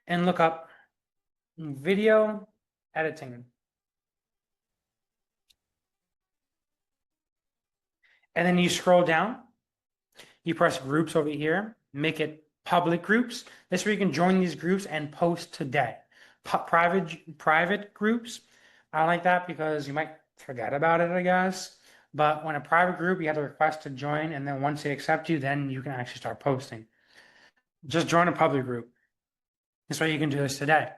and look up video editing. And then you scroll down, you press groups over here, make it public groups. This is where you can join these groups and post today. Private groups, I like that because you might forget about it, I guess. But when a private group, you have to request to join, and then once they accept you, then you can actually start posting. Just join a public group. That's why you can do this today.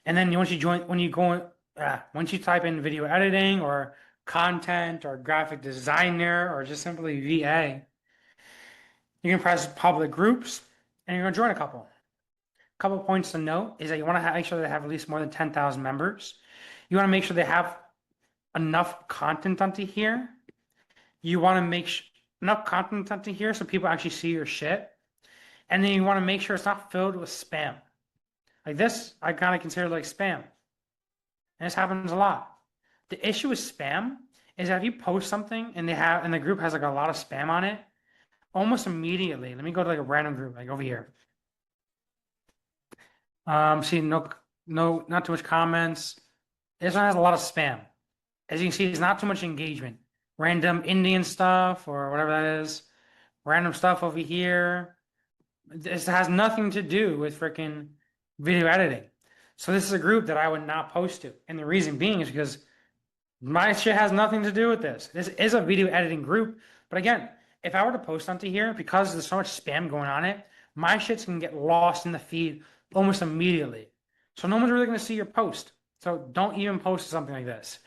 And then once you join, once you type in video editing or content or graphic designer or just simply VA, you can press public groups and you're going to join a couple. A couple points to note is that you want to make sure they have at least more than 10,000 members. You want to make sure they have enough content onto here. You want to make enough content onto here so people actually see your shit. And then you want to make sure it's not filled with spam. Like this, I kind of consider like spam. And this happens a lot. The issue with spam is that if you post something and the group has like a lot of spam on it, almost immediately, let me go to like a random group, like over here. See, no, not too much comments. This one has a lot of spam. As you can see, there's not too much engagement. Random Indian stuff or whatever that is. Random stuff over here. This has nothing to do with freaking video editing. So this is a group that I would not post to. And the reason being is because my shit has nothing to do with this. This is a video editing group. But again, if I were to post onto here, because there's so much spam going on it, my shit's going to get lost in the feed almost immediately. So no one's really going to see your post. So don't even post something like this.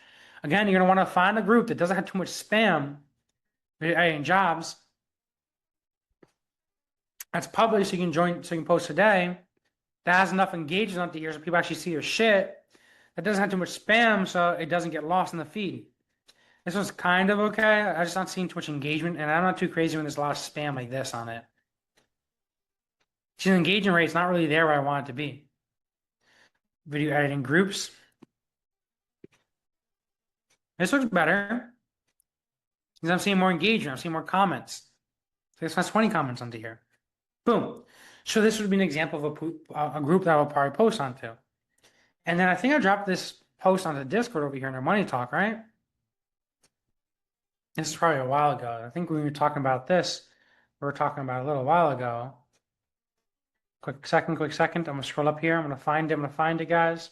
Again, you're going to want to find a group that doesn't have too much spam and jobs. That's public, so you can join, so you can post today. That has enough engagement onto here so people actually see your shit. That doesn't have too much spam, so it doesn't get lost in the feed. This one's kind of okay. I just not seeing too much engagement, and I'm not too crazy when there's a lot of spam like this on it. See, the engagement rate's not really there where I want it to be. Video editing groups. This looks better. Because I'm seeing more engagement. I'm seeing more comments. So this has 20 comments onto here. Boom. So this would be an example of a group that I will probably post onto. And then I think I dropped this post onto Discord over here in our Money Talk, right? This is probably a while ago. I think when we were talking about this, we were talking about a little while ago. Quick second. I'm going to scroll up here. I'm going to find it, guys.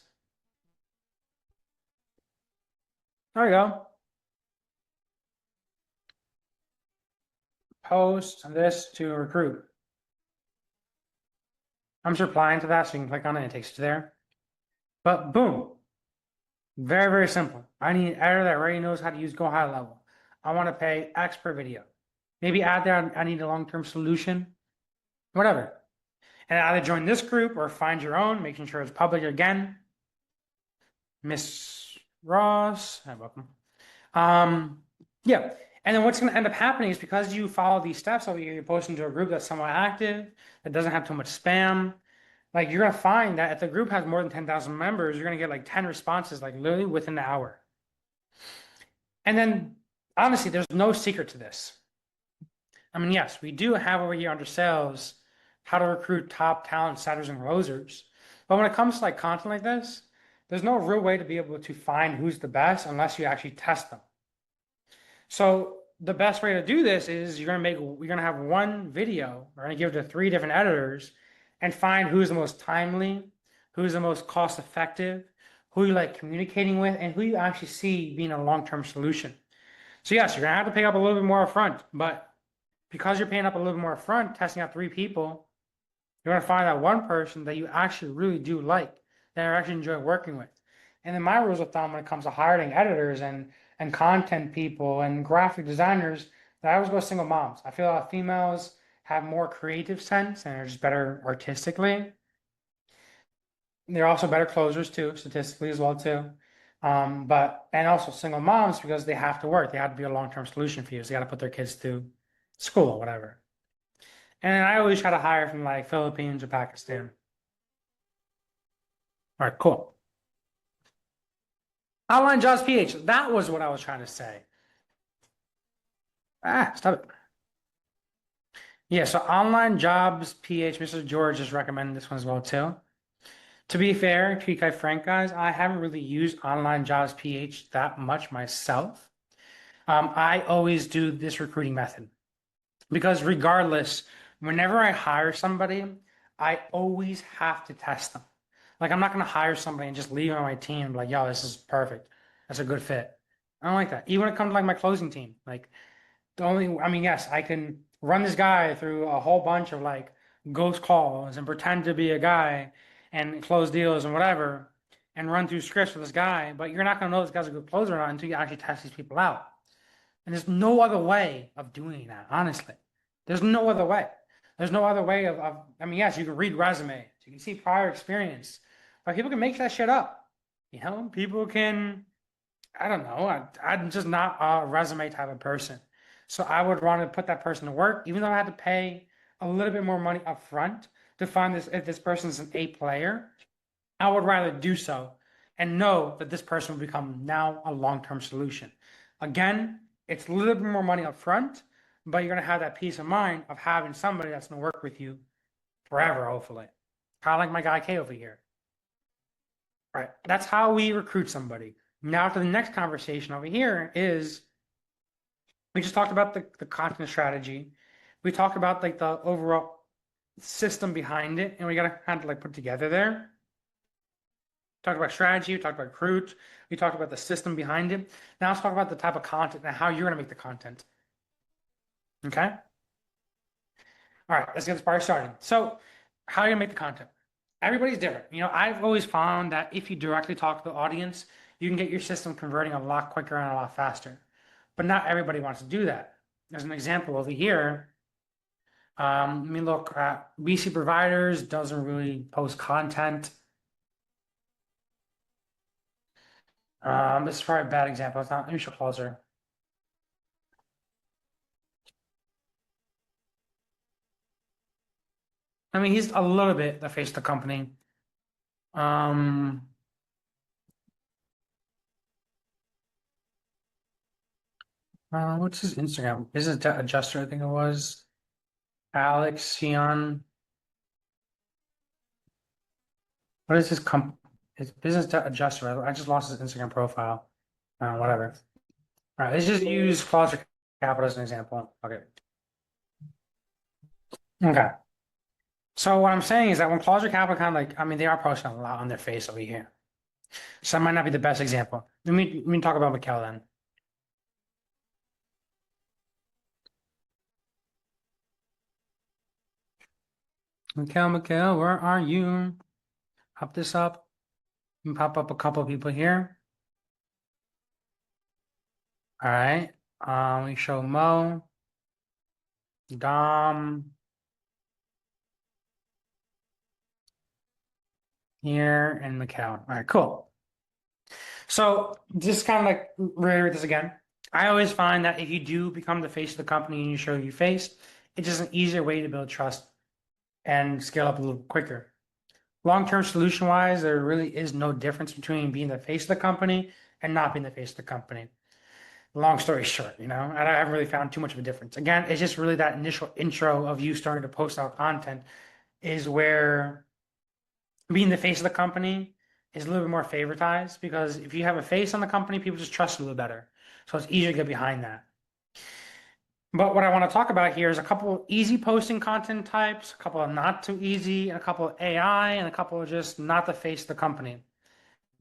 There we go. Post this to recruit. I'm just replying to that, so you can click on it and it takes you there. But boom. Very, very simple. I need an editor that already knows how to use Go High Level. I want to pay X per video. Maybe add there, I need a long-term solution. Whatever. And either join this group or find your own, making sure it's public again. Miss Ross, hi, welcome. Yeah. And then what's going to end up happening is because you follow these steps over here, you're posting to a group that's somewhat active, that doesn't have too much spam. Like you're going to find that if the group has more than 10,000 members, you're going to get like 10 responses, like literally within the hour. And then honestly, there's no secret to this. I mean, yes, we do have over here under sales, how to recruit top talent setters and closers. But when it comes to like content like this, there's no real way to be able to find who's the best unless you actually test them. So the best way to do this is you're going to have one video. We're going to give it to 3 different editors and find who's the most timely, who's the most cost effective, who you like communicating with, and who you actually see being a long-term solution. So yes, you're going to have to pay up a little bit more upfront, but because you're paying up a little bit more upfront, testing out 3 people, you're going to find that one person that you actually really do like, that you actually enjoy working with. And then my rules of thumb when it comes to hiring editors and content people and graphic designers, that I always go single moms. I feel like females have more creative sense and are just better artistically. They're also better closers too, statistically as well too. And also single moms because they have to work. They have to be a long-term solution for you. So they got to put their kids through school or whatever. And I always try to hire from like Philippines or Pakistan. All right, cool. Online jobs PH. That was what I was trying to say. Stop it. Yeah, so online jobs PH. Mr. George just recommended this one as well too. To be fair, to be frank, guys, I haven't really used online jobs PH that much myself. I always do this recruiting method because regardless, whenever I hire somebody, I always have to test them. Like I'm not going to hire somebody and just leave them on my team like, yo, this is perfect. That's a good fit. I don't like that. Even when it comes to like my closing team, like I mean, yes, I can run this guy through a whole bunch of like ghost calls and pretend to be a guy and close deals and whatever and run through scripts with this guy, but you're not going to know this guy's a good closer or not until you actually test these people out. And there's no other way of doing that, honestly. There's no other way. There's no other way I mean, yes, you can read resumes, you can see prior experience, but people can make that shit up. You know, people can, I don't know, I'm just not a resume type of person. So I would want to put that person to work, even though I had to pay a little bit more money up front to find this, if this person's an A player, I would rather do so and know that this person will become now a long-term solution. Again, it's a little bit more money up front, but you're going to have that peace of mind of having somebody that's going to work with you forever, hopefully. Kind of like my guy K over here. All right, that's how we recruit somebody. Now to the next conversation over here is, we just talked about the content strategy. We talked about like the overall system behind it, and we got to kind of like put together there. Talked about strategy, we talked about recruit, we talked about the system behind it. Now let's talk about the type of content and how you're going to make the content. Okay? All right, let's get this party started. So, how are you going to make the content? Everybody's different. You know, I've always found that if you directly talk to the audience, you can get your system converting a lot quicker and a lot faster. But not everybody wants to do that. As an example over here, I mean, look, BC Providers doesn't really post content. This is probably a bad example. It's not. Let me show closer. I mean, he's a little bit the face of the company. What's his Instagram? Business Adjuster, I think it was. Alex Sion. What is his his Business Adjuster? I just lost his Instagram profile. Whatever. All right, let's just use Foster Capital as an example. Okay. Okay. So what I'm saying is that when Closet Capital kind of like, I mean, they are posting a lot on their face over here. So that might not be the best example. Let me talk about Mikkel then. Mikkel, where are you? Pop this up. And pop up a couple of people here. All right. We show Mo, Dom here, and Mikkel. All right, cool. So just kind of like reiterate this again. I always find that if you do become the face of the company and you show your face, it's just an easier way to build trust and scale up a little quicker. Long-term solution-wise, there really is no difference between being the face of the company and not being the face of the company. Long story short, you know, I haven't really found too much of a difference. Again, it's just really that initial intro of you starting to post out content is where being the face of the company is a little bit more favoritized, because if you have a face on the company, people just trust you a little better. So it's easier to get behind that. But what I want to talk about here is a couple of easy posting content types, a couple of not too easy, and a couple of AI, and a couple of just not the face of the company.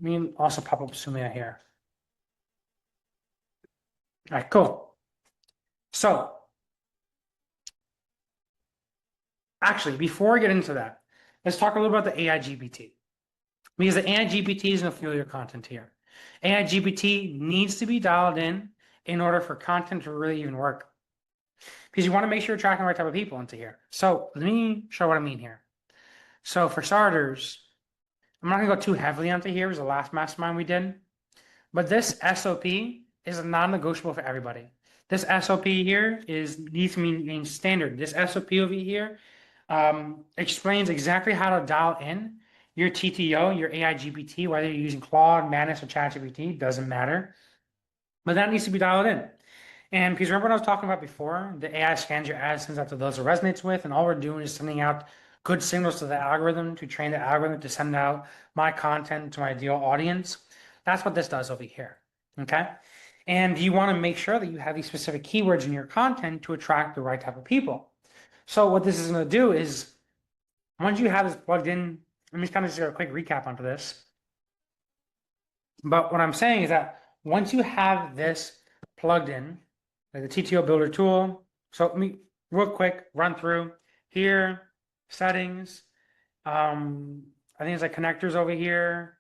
Let me also pop up Sumia here. All right, cool. So, actually, before I get into that, let's talk a little about the AI GPT. Because the AI GPT is going to fuel your content here. AI GPT needs to be dialed in order for content to really even work. Because you want to make sure you're tracking the right type of people into here. So let me show what I mean here. So for starters, I'm not going to go too heavily onto here. It was the last mastermind we did. But this SOP is non-negotiable for everybody. This SOP here needs to mean standard. This SOP over here explains exactly how to dial in your TTO, your AI GPT, whether you're using Claude, Manus, or ChatGPT, doesn't matter. But that needs to be dialed in. And because remember what I was talking about before, the AI scans your ads, sends out to those it resonates with, and all we're doing is sending out good signals to the algorithm to train the algorithm to send out my content to my ideal audience. That's what this does over here, okay? And you want to make sure that you have these specific keywords in your content to attract the right type of people. So what this is going to do is, once you have this plugged in, let me kind of just do a quick recap onto this. But what I'm saying is that once you have this plugged in, like the TTO Builder tool, so let me real quick run through here, settings, I think it's like connectors over here,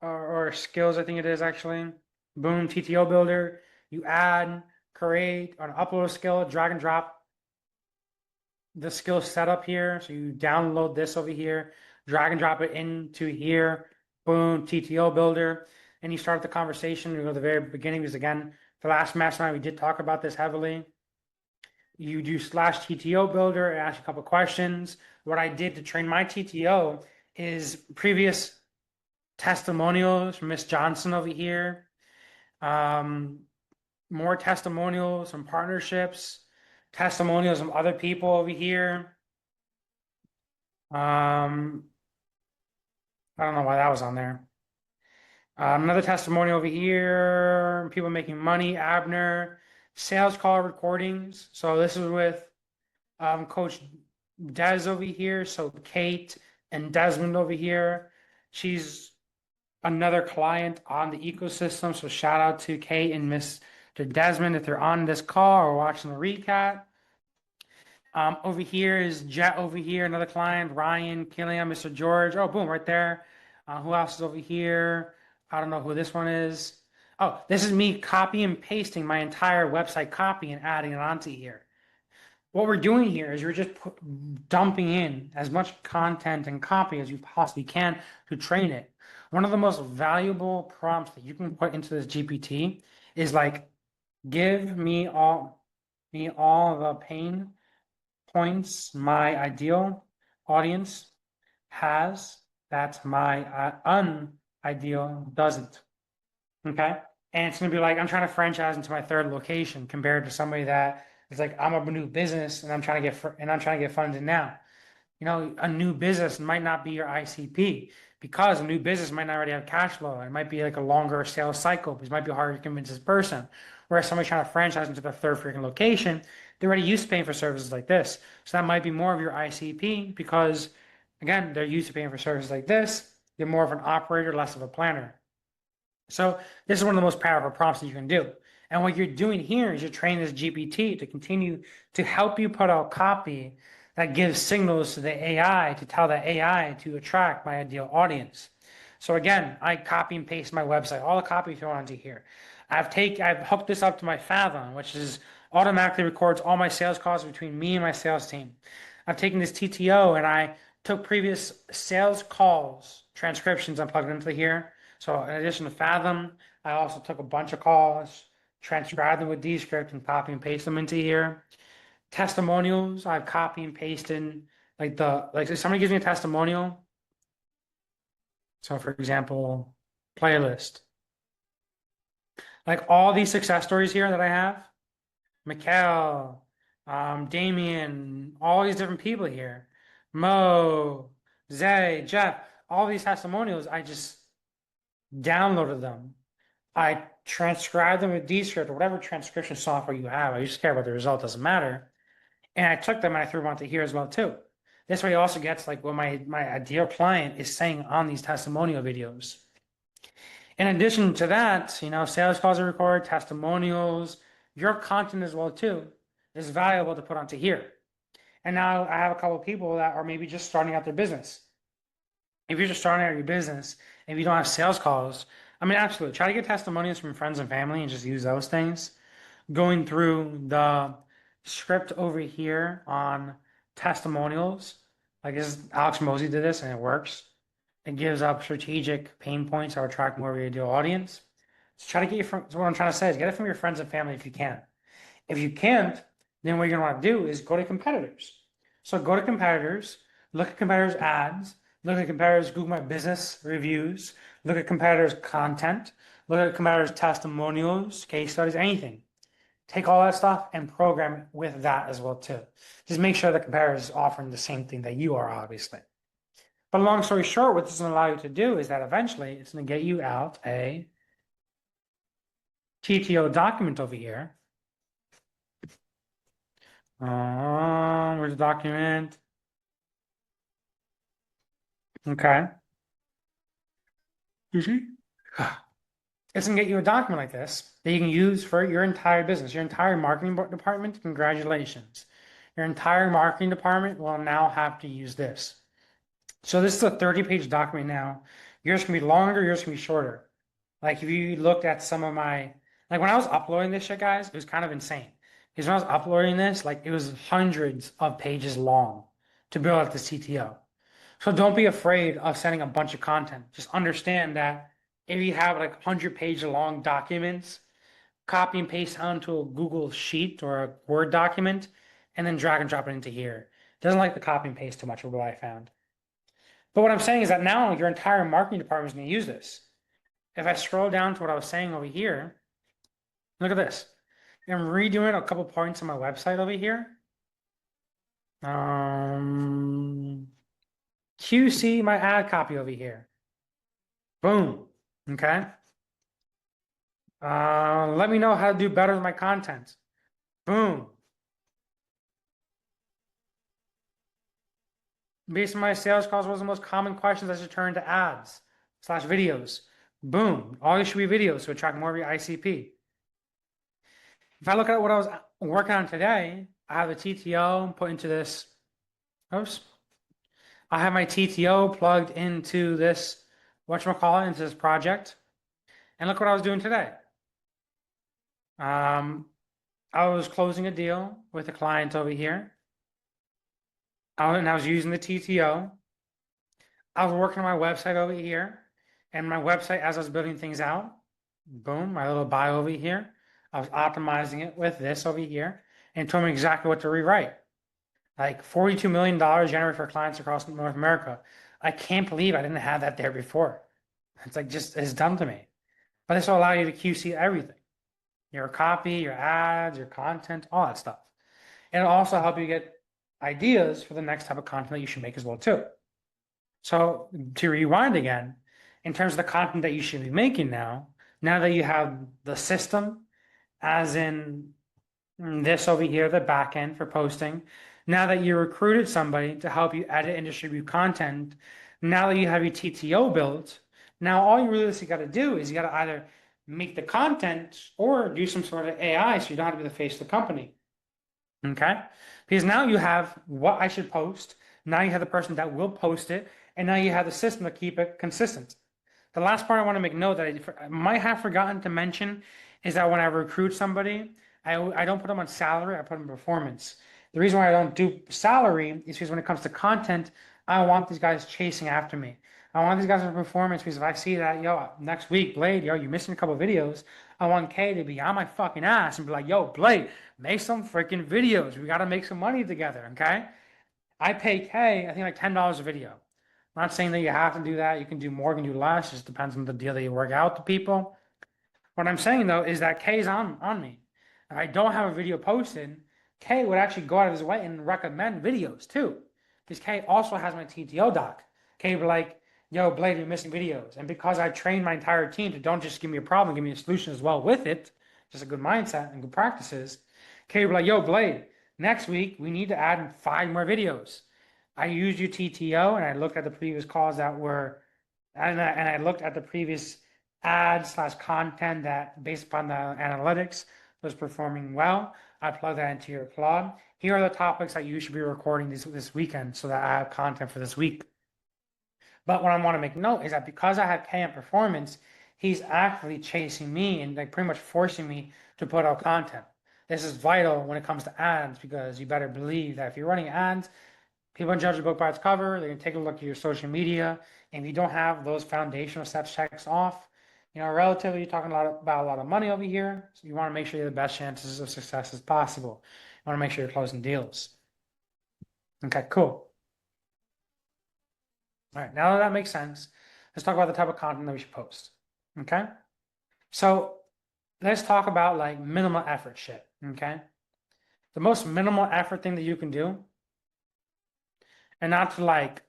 or skills, I think it is actually. Boom, TTO Builder. You add, create, or upload a skill, drag and drop the skill setup here. So you download this over here, drag and drop it into here. Boom, TTO Builder. And you start the conversation. You go to the very beginning, because again, the last mastermind, we did talk about this heavily. You do /TTO Builder, ask a couple questions. What I did to train my TTO is previous testimonials from Miss Johnson over here. More testimonials, some partnerships, testimonials from other people over here. I don't know why that was on there. Another testimonial over here, people making money, Abner, sales call recordings. So this is with Coach Des over here. So Kate and Desmond over here. She's another client on the ecosystem. So shout out to Kate and Mr. Desmond if they're on this call or watching the recap. Over here is Jet over here, another client, Ryan, Killian, Mr. George. Oh, boom, right there. Who else is over here? I don't know who this one is. Oh, this is me copy and pasting my entire website copy and adding it onto here. What we're doing here is you're just dumping in as much content and copy as you possibly can to train it. One of the most valuable prompts that you can put into this GPT is like, give me all the pain points my ideal audience has that my unideal doesn't. Okay. And it's going to be like, I'm trying to franchise into my third location compared to somebody that is like, I'm a new business and I'm trying to get funded now. You know, a new business might not be your ICP because a new business might not already have cash flow. It might be like a longer sales cycle. It might be hard to convince this person. Whereas somebody trying to franchise into the third freaking location, they're already used to paying for services like this. So that might be more of your ICP because, again, they're used to paying for services like this. They're more of an operator, less of a planner. So this is one of the most powerful prompts that you can do. And what you're doing here is you're training this GPT to continue to help you put out copy that gives signals to the AI to tell the AI to attract my ideal audience. So again, I copy and paste my website, all the copy thrown onto here. I've hooked this up to my Fathom, which is automatically records all my sales calls between me and my sales team. I've taken this TTO and I took previous sales calls, transcriptions, and plugged into here. So in addition to Fathom, I also took a bunch of calls, transcribed them with Descript, and copy and paste them into here. Testimonials, I've copy and pasted like if somebody gives me a testimonial. So for example, playlist. Like all these success stories here that I have, Mikhail, Damien, all these different people here, Mo, Zay, Jeff, all these testimonials, I just downloaded them. I transcribed them with Descript or whatever transcription software you have. I just care about the result, doesn't matter. And I took them and I threw them onto here as well too. This way, it also gets like what my ideal client is saying on these testimonial videos. In addition to that, you know, sales calls are recorded, testimonials, your content as well too is valuable to put onto here. And now I have a couple of people that are maybe just starting out their business. If you're just starting out your business, and if you don't have sales calls, I mean, absolutely try to get testimonials from friends and family and just use those things. Going through the script over here on testimonials, like this, Alex Mosey did this and it works. It gives up strategic pain points that attract more of your ideal audience. So try to get so what I'm trying to say is get it from your friends and family if you can. If you can't, then what you're gonna want to do is go to competitors. So go to competitors, look at competitors' ads, look at competitors' Google My Business reviews, look at competitors' content, look at competitors' testimonials, case studies, anything. Take all that stuff and program it with that as well too. Just make sure the competitor is offering the same thing that you are, obviously. But long story short, what this is going to allow you to do is that eventually it's going to get you out a TTO document over here. Where's the document? Okay. You see? It's gonna get you a document like this that you can use for your entire business, your entire marketing department. Congratulations. Your entire marketing department will now have to use this. So this is a 30-page document now. Yours can be longer, yours can be shorter. Like if you looked at some of my, like when I was uploading this shit, guys, it was kind of insane. Because when I was uploading this, like it was hundreds of pages long to build out the CTO. So don't be afraid of sending a bunch of content. Just understand that if you have like 100-page long documents, copy and paste onto a Google Sheet or a Word document, and then drag and drop it into here. Doesn't like the copy and paste too much, what I found. But what I'm saying is that now your entire marketing department is going to use this. If I scroll down to what I was saying over here, look at this. I'm redoing a couple points on my website over here. QC my ad copy over here. Boom. Okay. Let me know how to do better with my content. Boom. Based on my sales calls, what was the most common questions I should turn to ads / videos? Boom. All these should be videos to attract more of your ICP. If I look at what I was working on today, I have a TTO put into this. Oops. I have my TTO plugged into this, whatchamacallit, into this project. And look what I was doing today. I was closing a deal with a client over here. And I was using the TTO. I was working on my website over here. And my website, as I was building things out, boom, my little bio over here. I was optimizing it with this over here and told me exactly what to rewrite. Like $42 million generated for clients across North America. I can't believe I didn't have that there before. It's like just, it's dumb to me. But this will allow you to QC everything. Your copy, your ads, your content, all that stuff. And it'll also help you get ideas for the next type of content that you should make as well too. So to rewind again, in terms of the content that you should be making now that you have the system, as in this over here, the back end for posting, now that you recruited somebody to help you edit and distribute content, now that you have your TTO built, now all you really got to do is you got to either make the content or do some sort of AI so you don't have to be the face of the company. Okay? Because now you have what I should post, now you have the person that will post it, and now you have the system to keep it consistent. The last part I want to make note that I might have forgotten to mention is that when I recruit somebody, I don't put them on salary, I put them on performance. The reason why I don't do salary is because when it comes to content, I want these guys chasing after me. I want these guys on performance because if I see that, yo, next week, Blade, yo, you're missing a couple videos, I want Kay to be on my fucking ass and be like, yo, Blade, make some freaking videos. We got to make some money together, okay? I pay Kay, I think like $10 a video. I'm not saying that you have to do that. You can do more, you can do less. It just depends on the deal that you work out to people. What I'm saying though is that Kay's on me. If I don't have a video posted, Kay would actually go out of his way and recommend videos too. Because Kay also has my TTO doc. Kay would be like, yo, Blade, you're missing videos. And because I trained my entire team to don't just give me a problem, give me a solution as well with it, just a good mindset and good practices, Kay would be like, yo, Blade, next week we need to add 5 more videos. I used your TTO and I looked at the previous calls that were, and I looked at the previous ads / content that based upon the analytics was performing well. I plugged that into your Claude. Here are the topics that you should be recording this weekend so that I have content for this week. But what I want to make note is that because I have K on performance, he's actively chasing me and like pretty much forcing me to put out content. This is vital when it comes to ads because you better believe that if you're running ads, people judge a book by its cover. They're going to take a look at your social media. And if you don't have those foundational steps checked off, relatively, you're talking about a lot of money over here. So you want to make sure you have the best chances of success as possible. You want to make sure you're closing deals. Okay, cool. All right, now that makes sense, let's talk about the type of content that we should post. Okay? So let's talk about like minimal effort shit. Okay? The most minimal effort thing that you can do, and not to like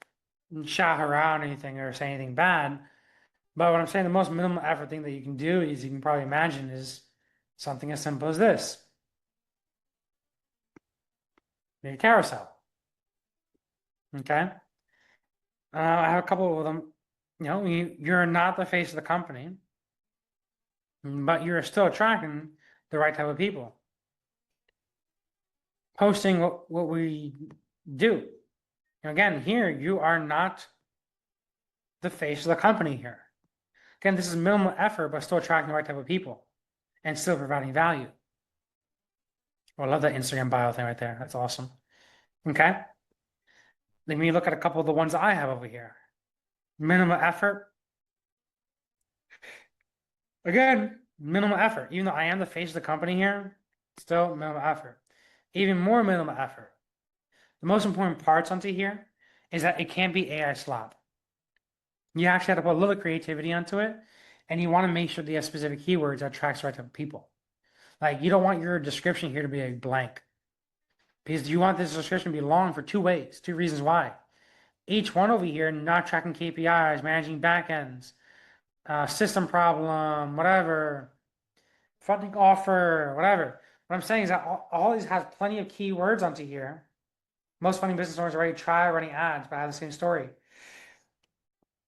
shout around anything or say anything bad, but what I'm saying, the most minimal effort thing that you can do is you can probably imagine is Something as simple as this. Make a carousel. Okay. I have a couple of them. You're not the face of the company, but you're still attracting the right type of people. Posting what we do. Again, here you are not the face of the company here. Again, this is minimal effort, but still attracting the right type of people and still providing value. Oh, I love that Instagram bio thing right there. That's awesome. Okay. Let me look at a couple of the ones I have over here. Minimal effort. Again, minimal effort. Even though I am the face of the company here, still minimal effort. Even more minimal effort. The most important parts onto here is that it can't be AI slop. You actually have to put a little creativity onto it, and you want to make sure they have specific keywords that attracts the right type of people. Like, you don't want your description here to be a blank, because you want this description to be long for two ways, two reasons why. Each one over here, not tracking KPIs, managing backends, system problem, whatever, funding offer, whatever. What I'm saying is that all these has plenty of keywords onto here. Most funding business owners already try running ads, but I have the same story.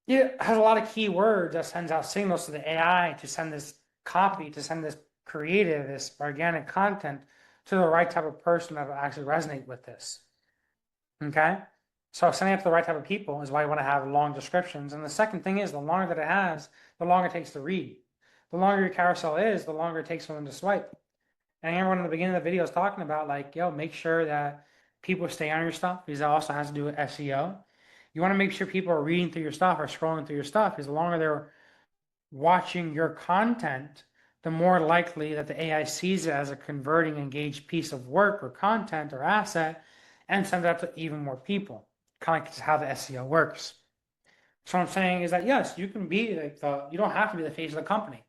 It has a lot of keywords that sends out signals to the AI to send this copy, to send this creative, this organic content to the right type of person that will actually resonate with this. Okay? So sending it to the right type of people is why you want to have long descriptions. And the second thing is, the longer that it has, the longer it takes to read. The longer your carousel is, the longer it takes for them to swipe. And everyone in the beginning of the video is talking about, like, yo, make sure that people stay on your stuff, because that also has to do with SEO. You want to make sure people are reading through your stuff or scrolling through your stuff, because the longer they're watching your content, the more likely that the AI sees it as a converting, engaged piece of work or content or asset and sends it out to even more people. Kind of like how the SEO works. So what I'm saying is that, yes, you can be like you don't have to be the face of the company.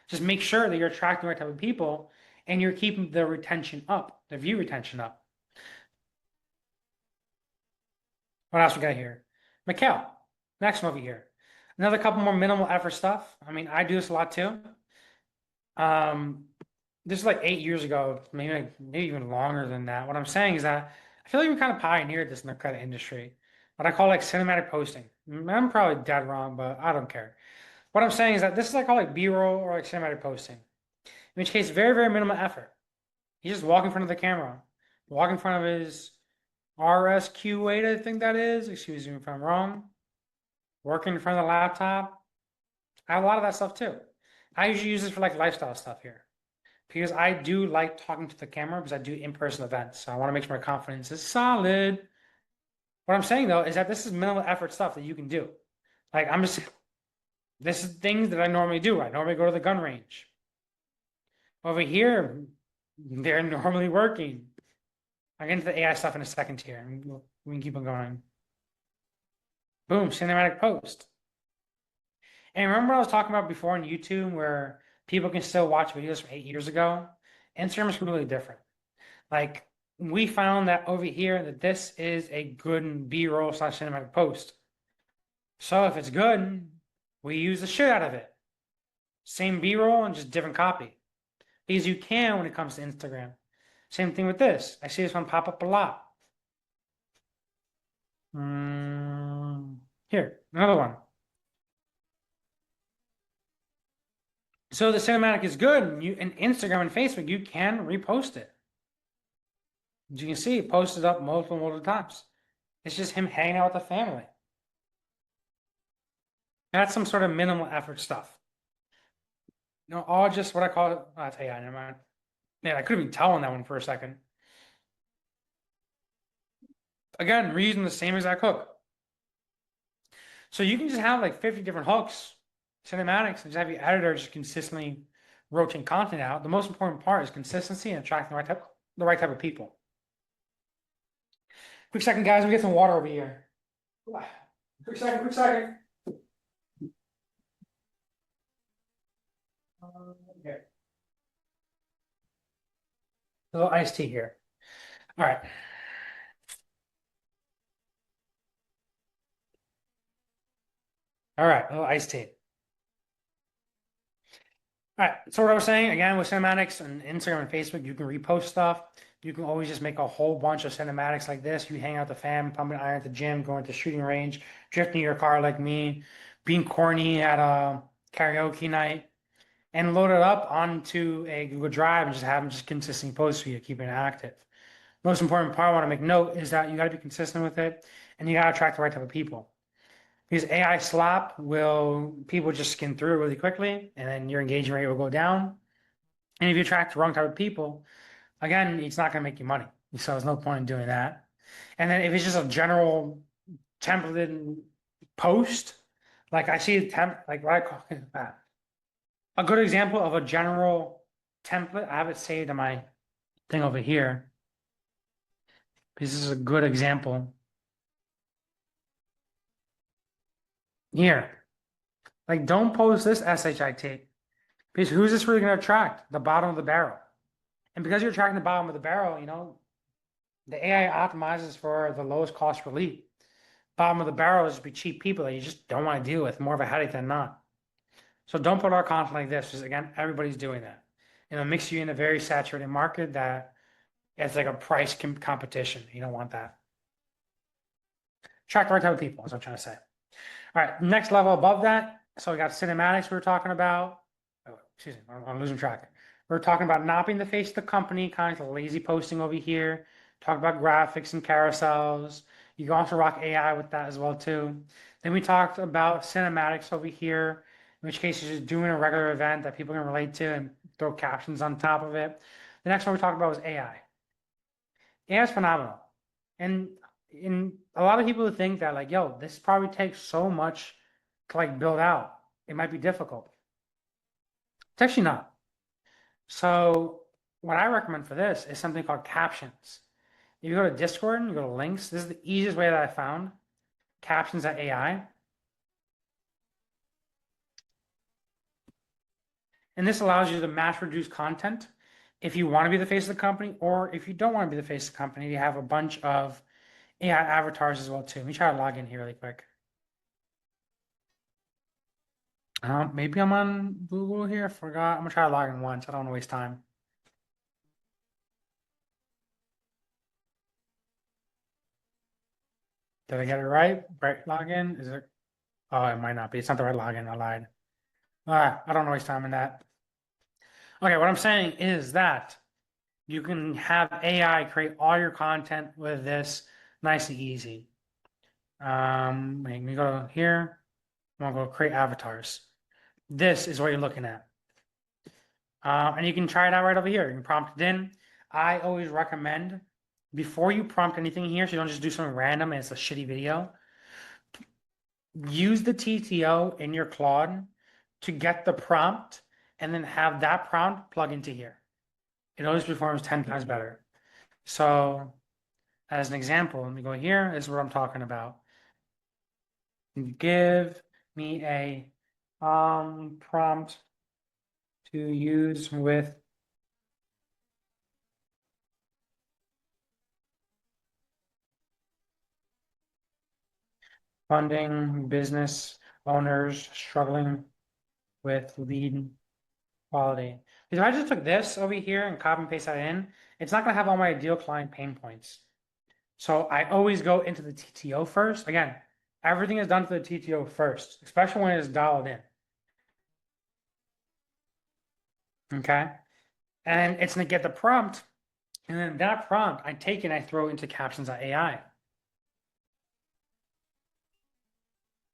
Just make sure that you're attracting the right type of people and you're keeping the retention up, the view retention up. What else we got here? Mikhail, next one over here. Another couple more minimal effort stuff. I mean, I do this a lot too. This is like 8 years ago, maybe even longer than that. What I'm saying is that I feel like we kind of pioneered this in the credit industry. What I call like cinematic posting. I'm probably dead wrong, but I don't care. What I'm saying is that this is like called like B-roll or like cinematic posting. In which case, very, very minimal effort. He's just walking in front of the camera, walk in front of his RSQ8, I think that is. Excuse me if I'm wrong. Working in front of the laptop. I have a lot of that stuff too. I usually use this for like lifestyle stuff here, because I do like talking to the camera because I do in-person events. So I want to make sure my confidence is solid. What I'm saying though is that this is minimal effort stuff that you can do. Like, this is things that I normally do. I normally go to the gun range. Over here, they're normally working. I'll get into the AI stuff in a second here. We can keep on going. Boom, cinematic post. And remember what I was talking about before on YouTube where people can still watch videos from 8 years ago? Instagram is completely different. Like, we found that over here that this is a good B-roll / cinematic post. So if it's good, we use the shit out of it. Same B-roll and just different copy. Because you can when it comes to Instagram. Same thing with this. I see this one pop up a lot. Here, another one. So the cinematic is good. You in Instagram and Facebook, you can repost it. As you can see, it posted up multiple times. It's just him hanging out with the family. That's some sort of minimal effort stuff. All just what I call it. I'll tell you, never mind. Man, I could have been telling that one for a second. Again, reusing the same exact hook. So you can just have like 50 different hooks, cinematics, and just have your editor just consistently rotating content out. The most important part is consistency and attracting the right type of people. Quick second, guys. Let me get some water over here. Quick second. Okay. A little iced tea here. All right. All right, a little iced tea. All right. So what I was saying again with cinematics and Instagram and Facebook, you can repost stuff. You can always just make a whole bunch of cinematics like this. You hang out with the fam, pumping iron at the gym, going to the shooting range, drifting your car like me, being corny at a karaoke night, and load it up onto a Google Drive and just have them just consistently post for you, keeping it active. Most important part I want to make note is that you got to be consistent with it, and you got to attract the right type of people. Because AI slop will people just skim through it really quickly, and then your engagement rate will go down. And if you attract the wrong type of people, again, it's not going to make you money. So there's no point in doing that. And then if it's just a general templated post, like I see a like what I call that. A good example of a general template, I have it saved in my thing over here. This is a good example. Here. Like, don't post this SHIT. Because who's this really going to attract? The bottom of the barrel. And because you're attracting the bottom of the barrel, the AI optimizes for the lowest cost per lead. Bottom of the barrel is to be cheap people that you just don't want to deal with, more of a headache than not. So don't put our content like this, because again, everybody's doing that. And it'll mix you in a very saturated market that it's like a price competition. You don't want that. Attract the right type of people, is what I'm trying to say. All right, next level above that. So we got cinematics we were talking about. Oh, excuse me, I'm losing track. We're talking about not being the face of the company, kind of lazy posting over here. Talk about graphics and carousels. You can also rock AI with that as well too. Then we talked about cinematics over here, in which case you're just doing a regular event that people can relate to and throw captions on top of it. The next one we talked about was AI. AI is phenomenal. And a lot of people think that like, yo, this probably takes so much to like build out. It might be difficult. It's actually not. So what I recommend for this is something called captions. If you go to Discord and you go to links, this is the easiest way that I found. Captions at AI. And this allows you to mass reduce content if you want to be the face of the company, or if you don't want to be the face of the company, you have a bunch of AI avatars as well too. Let me try to log in here really quick. Maybe I'm on Google here. I forgot. I'm gonna try to log in once. I don't want to waste time. Did I get it right? Right login? Is it? Oh, it might not be. It's not the right login. I lied. I don't want to waste time in that. Okay, what I'm saying is that you can have AI create all your content with this nice and easy. Let me go here. I'm gonna go create avatars. This is what you're looking at. And you can try it out right over here. You can prompt it in. I always recommend before you prompt anything here, so you don't just do something random and it's a shitty video. Use the TTO in your Claude to get the prompt and then have that prompt plug into here. It always performs 10 times better. So as an example, let me go here. This is what I'm talking about. Give me a prompt to use with funding business owners struggling with lead quality. Because if I just took this over here and copy and paste that in, it's not going to have all my ideal client pain points. So I always go into the TTO first. Again, everything is done to the TTO first, especially when it's dialed in. Okay. And it's going to get the prompt. And then that prompt, I take and I throw into captions.ai.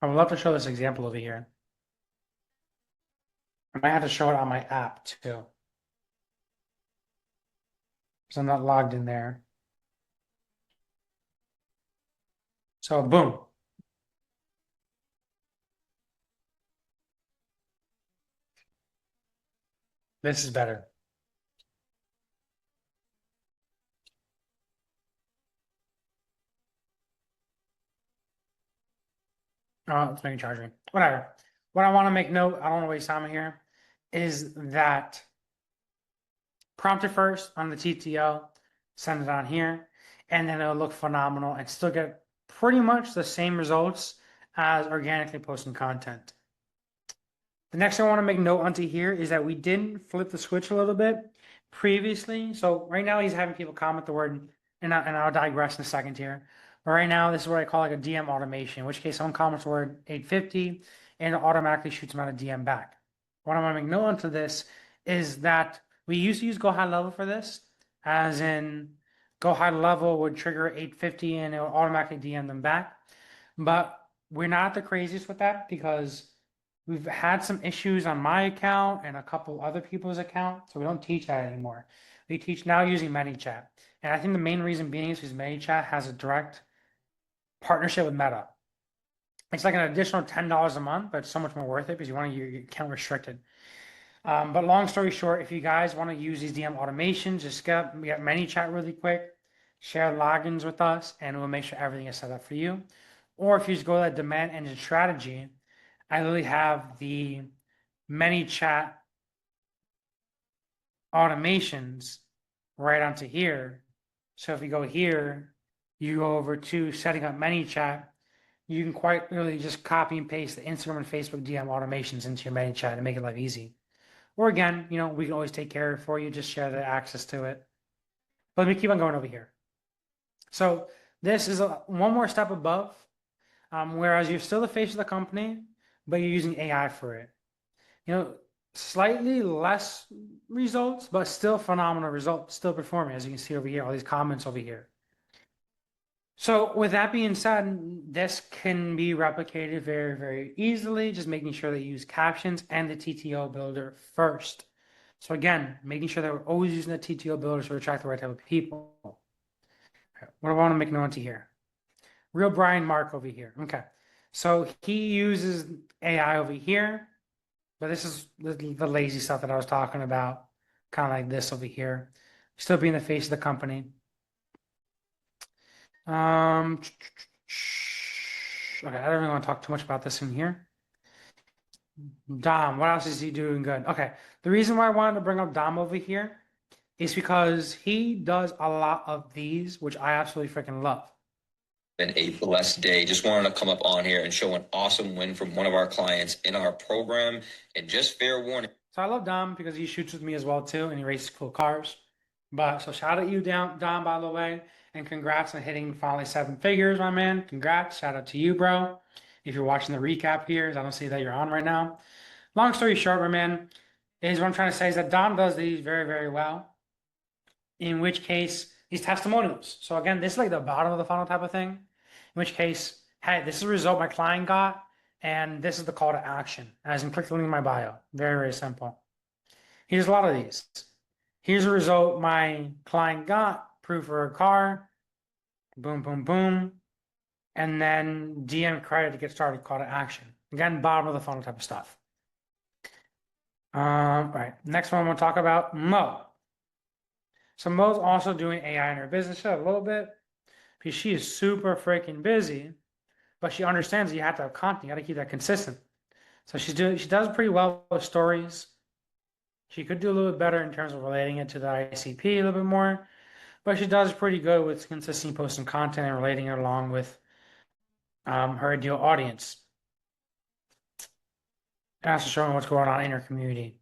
I would love to show this example over here. I might have to show it on my app too, because I'm not logged in there. So boom. This is better. Oh, it's making charging. Whatever. What I want to make note, I don't want to waste time here, is that prompt it first on the TTO, send it on here, and then it'll look phenomenal and still get pretty much the same results as organically posting content. The next thing I want to make note onto here is that we didn't flip the switch a little bit previously. So right now he's having people comment the word, and I'll digress in a second here. But right now, this is what I call like a DM automation, in which case someone comments the word 850 and it automatically shoots them out a DM back. What I want to make note onto this is that we used to use go high level for this, as in go high level would trigger 850 and it will automatically DM them back. But we're not the craziest with that because we've had some issues on my account and a couple other people's accounts, so we don't teach that anymore. We teach now using ManyChat. And I think the main reason being is because ManyChat has a direct partnership with Meta. It's like an additional $10 a month, but it's so much more worth it because you want to your account restricted. But long story short, if you guys want to use these DM automations, just get ManyChat really quick, share logins with us, and we'll make sure everything is set up for you. Or if you just go to that demand engine strategy, I literally have the ManyChat automations right onto here. So if you go here, you go over to setting up ManyChat, you can quite literally just copy and paste the Instagram and Facebook DM automations into your ManyChat and make it life easy. Or again, we can always take care of it for you, just share the access to it. But let me keep on going over here. So this is one more step above, whereas you're still the face of the company, but you're using AI for it. Slightly less results, but still phenomenal results, still performing, as you can see over here, all these comments over here. So with that being said, this can be replicated very, very easily, just making sure that you use captions and the TTO builder first. So again, making sure that we're always using the TTO builder to attract the right type of people. Okay, what do I want to make note to here? Real Brian Mark over here. Okay. So he uses AI over here, but this is the lazy stuff that I was talking about, kind of like this over here. Still being the face of the company. Okay, I don't really want to talk too much about this in here. Dom, what else is he doing good? Okay, the reason why I wanted to bring up Dom over here is because he does a lot of these, which I absolutely freaking love. Been a blessed day. Just wanted to come up on here and show an awesome win from one of our clients in our program. And just fair warning. So I love Dom because he shoots with me as well too, and he races cool cars. But so shout out to you, Dom, by the way, and congrats on hitting finally 7 figures, my man. Congrats, shout out to you, bro. If you're watching the recap here, I don't see that you're on right now. Long story short, my man, is what I'm trying to say is that Dom does these very, very well. In which case, these testimonials. So again, this is like the bottom of the funnel type of thing. In which case, hey, this is the result my client got, and this is the call to action. As in, click the link in my bio. Very, very simple. Here's a lot of these. Here's a result my client got. Proof for a car. Boom, boom, boom. And then DM credit to get started. Call to action. Again, bottom of the funnel type of stuff. All right. Next one we'll talk about Mo. So Mo's also doing AI in her business a little bit because she is super freaking busy, but she understands that you have to have content. You got to keep that consistent. So she does pretty well with stories. She could do a little bit better in terms of relating it to the ICP a little bit more, but she does pretty good with consistently posting content and relating it along with her ideal audience. And also showing what's going on in her community.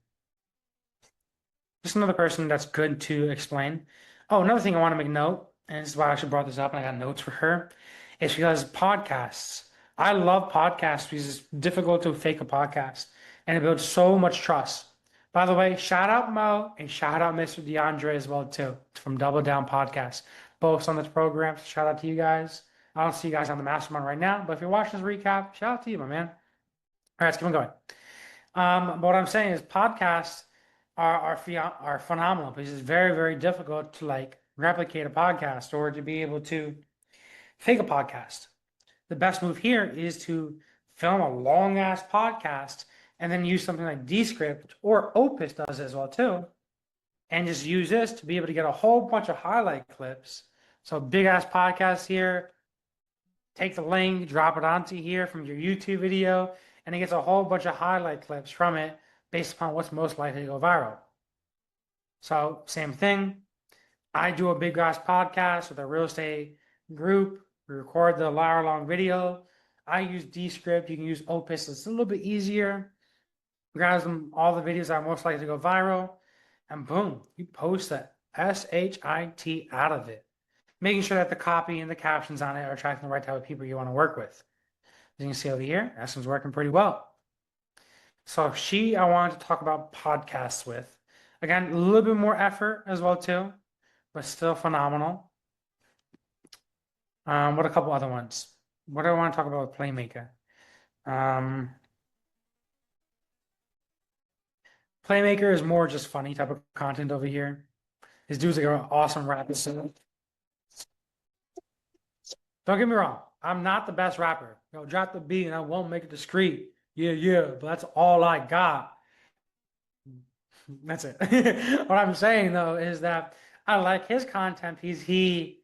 Just another person that's good to explain. Oh, another thing I want to make note, and this is why I actually brought this up and I got notes for her, is because podcasts. I love podcasts because it's difficult to fake a podcast and it builds so much trust. By the way, shout out Mo and shout out Mr. DeAndre as well too from Double Down Podcast. Both on this program. So shout out to you guys. I don't see you guys on the mastermind right now, but if you're watching this recap, shout out to you, my man. All right, let's keep on going. But what I'm saying is podcasts are phenomenal because it's very, very difficult to replicate a podcast or to be able to fake a podcast. The best move here is to film a long ass podcast and then use something like Descript, or Opus does as well too, and just use this to be able to get a whole bunch of highlight clips. So big ass podcast here, take the link, drop it onto here from your YouTube video, and it gets a whole bunch of highlight clips from it based upon what's most likely to go viral. So same thing. I do a big ass podcast with a real estate group. We record the hour long video. I use Descript. You can use Opus. It's a little bit easier. grabs them all the videos that are most likely to go viral, and boom, you post the SHIT out of it, making sure that the copy and the captions on it are attracting the right type of people you want to work with. As you can see over here, that one's working pretty well. So I wanted to talk about podcasts with. Again, a little bit more effort as well too, but still phenomenal. What a couple other ones. What do I want to talk about with Playmaker? Playmaker is more just funny type of content over here. This dude's like an awesome rapper. Don't get me wrong, I'm not the best rapper. Yo, drop the beat and I won't make it discreet. Yeah, but that's all I got. That's it. What I'm saying though is that I like his content. I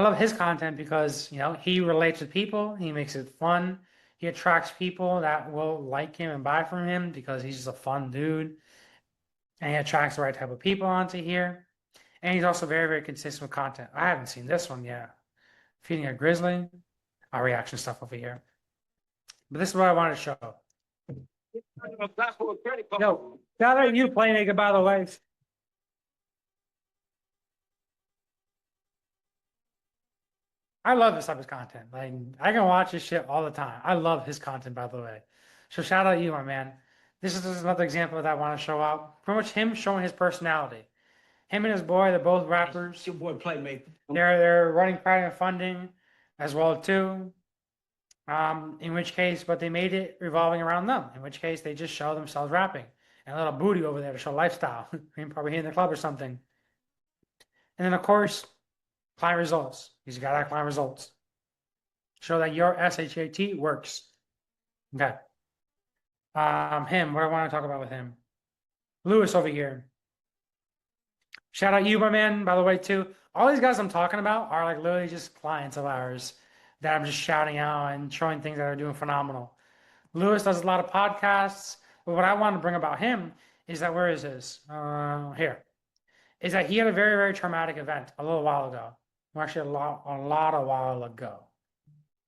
love his content because he relates with people. He makes it fun. He attracts people that will like him and buy from him because he's just a fun dude, and he attracts the right type of people onto here. And he's also very, very consistent with content. I haven't seen this one yet. Feeding a grizzly, our reaction stuff over here. But this is what I wanted to show. Yo, shout out you, Playmaker, by the way. I love this type of content. Like, I can watch this shit all the time. I love his content, by the way. So shout out you, my man. This is another example that I want to show out. Pretty much him showing his personality. Him and his boy, they're both rappers. Your boy Playmaker. They're running private funding as well too. In which case, but they made it revolving around them. In which case, they just show themselves rapping and a little booty over there to show lifestyle. Probably here in the club or something. And then of course, client results. He's got our client results. Show that your SHAT works. Okay. Him. What do I want to talk about with him? Lewis over here. Shout out you, my man, by the way, too. All these guys I'm talking about are like literally just clients of ours that I'm just shouting out and showing things that are doing phenomenal. Lewis does a lot of podcasts, but what I want to bring about him is that, where is his? Here. Is that he had a very, very traumatic event a little while ago. Well, actually, a while ago.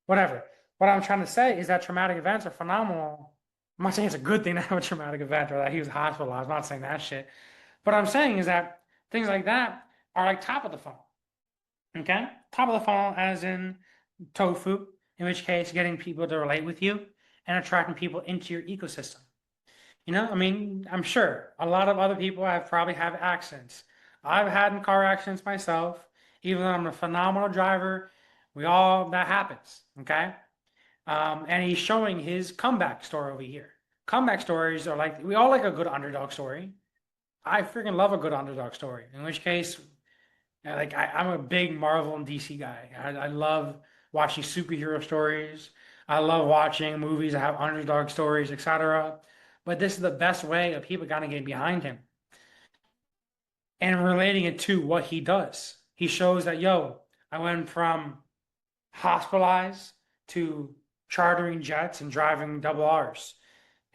Whatever. What I'm trying to say is that traumatic events are phenomenal. I'm not saying it's a good thing to have a traumatic event or that he was hospitalized. I'm not saying that shit. But what I'm saying is that things like that are like top of the funnel. Okay? Top of the funnel as in TOFU, in which case getting people to relate with you and attracting people into your ecosystem. I mean, I'm sure a lot of other people probably have accidents. I've had car accidents myself. Even though I'm a phenomenal driver, that happens, okay? And he's showing his comeback story over here. Comeback stories are we all like a good underdog story. I freaking love a good underdog story. In which case, I'm a big Marvel and DC guy. I love watching superhero stories. I love watching movies that have underdog stories, etc. But this is the best way of people kind of getting behind him and relating it to what he does. He shows that, I went from hospitalized to chartering jets and driving double R's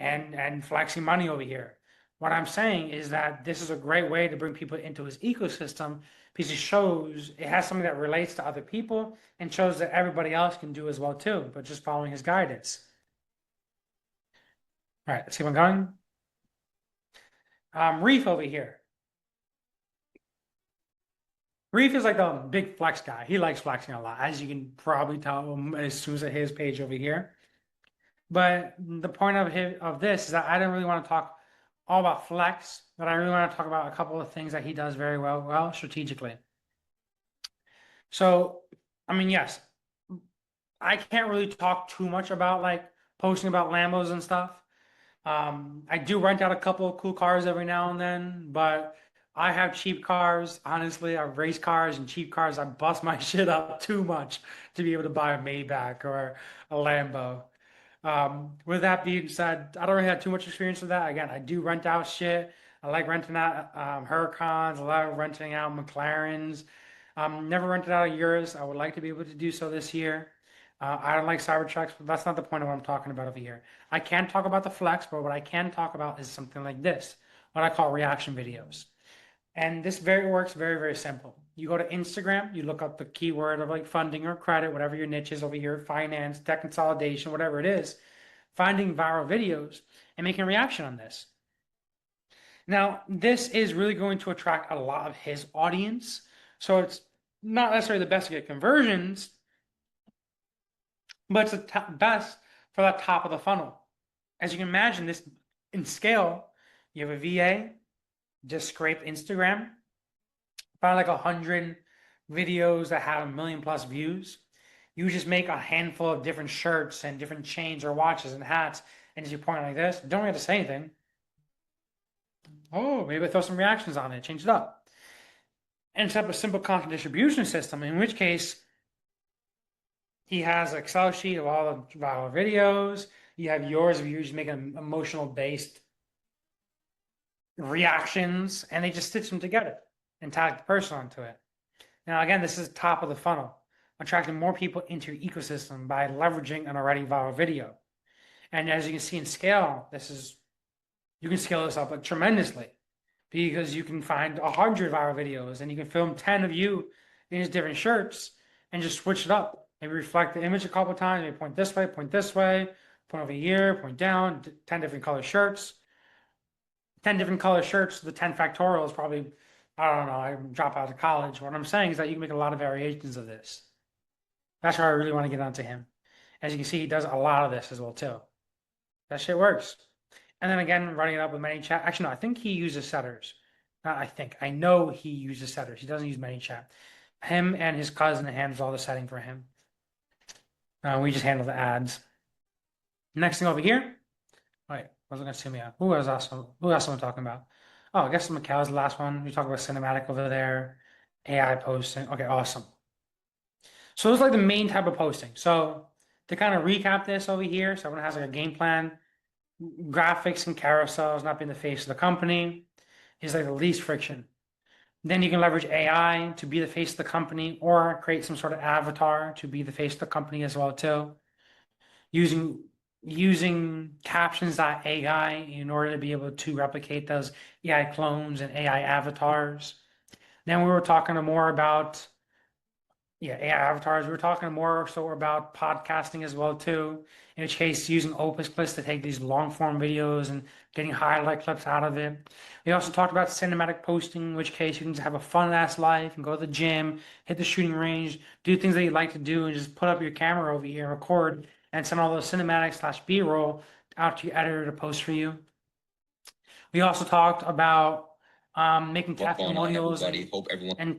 and flexing money over here. What I'm saying is that this is a great way to bring people into his ecosystem because it has something that relates to other people and shows that everybody else can do as well too, but just following his guidance. All right, let's keep on going. Reef over here. Reef is like the big flex guy. He likes flexing a lot, as you can probably tell as soon as his page over here. But the point of this is that I don't really want to talk all about flex, but I really want to talk about a couple of things that he does very well strategically. So, I mean, yes, I can't really talk too much about posting about Lambos and stuff. I do rent out a couple of cool cars every now and then, but I have cheap cars. Honestly, I have race cars and cheap cars. I bust my shit up too much to be able to buy a Maybach or a Lambo. With that being said, I don't really have too much experience with that. Again, I do rent out shit. I like renting out Huracans. I love renting out McLarens. Never rented out a Urus. I would like to be able to do so this year. I don't like Cybertrucks, but that's not the point of what I'm talking about over here. I can talk about the flex, but what I can talk about is something like this, what I call reaction videos. And this works very, very simple. You go to Instagram, you look up the keyword of funding or credit, whatever your niche is over here, finance, tech consolidation, whatever it is, finding viral videos and making a reaction on this. Now, this is really going to attract a lot of his audience. So it's not necessarily the best to get conversions, but it's the best for that top of the funnel. As you can imagine, this in scale, you have a VA, just scrape Instagram, find like 100 videos that have 1,000,000+ views. You just make a handful of different shirts and different chains or watches and hats, and as you point like this, don't really have to say anything. Oh, maybe throw some reactions on it, change it up. And set up a simple content distribution system, in which case he has an Excel sheet of all the viral videos. You have yours if you're just making emotional based reactions, and they just stitch them together and tag the person onto it. Now, again, this is top of the funnel, attracting more people into your ecosystem by leveraging an already viral video. And as you can see in scale, you can scale this up tremendously, because you can find 100 viral videos and you can film 10 of you in these different shirts and just switch it up. Maybe reflect the image a couple of times, maybe point this way, point over here, point down, 10 different color shirts. 10 different color shirts, the 10 factorial is probably, I don't know, I drop out of college. What I'm saying is that you can make a lot of variations of this. That's where I really want to get onto him. As you can see, he does a lot of this as well too. That shit works. And then again, running it up with ManyChat. Actually, no, I think he uses setters. Not I think. I know he uses setters. He doesn't use ManyChat. Him and his cousin handles all the setting for him. We just handle the ads. Next thing over here. Wait, I was gonna see me out. Who else am I talking about? Oh, I guess Mikhail's the last one. We talk about cinematic over there. AI posting. Okay, awesome. So those are like the main type of posting. So to kind of recap this over here, so everyone has like a game plan. Graphics and carousels not being the face of the company is like the least friction. Then you can leverage AI to be the face of the company, or create some sort of avatar to be the face of the company as well too. Using captions.ai in order to be able to replicate those AI clones and AI avatars. Then we were talking more about AI avatars. We were talking more so about podcasting as well too. In which case, using Opus clips to take these long form videos and getting highlight clips out of it. We also talked about cinematic posting, in which case you can just have a fun ass life and go to the gym, hit the shooting range, do things that you like to do, and just put up your camera over here and record and send all those cinematics / B-roll out to your editor to post for you. We also talked about making testimonials and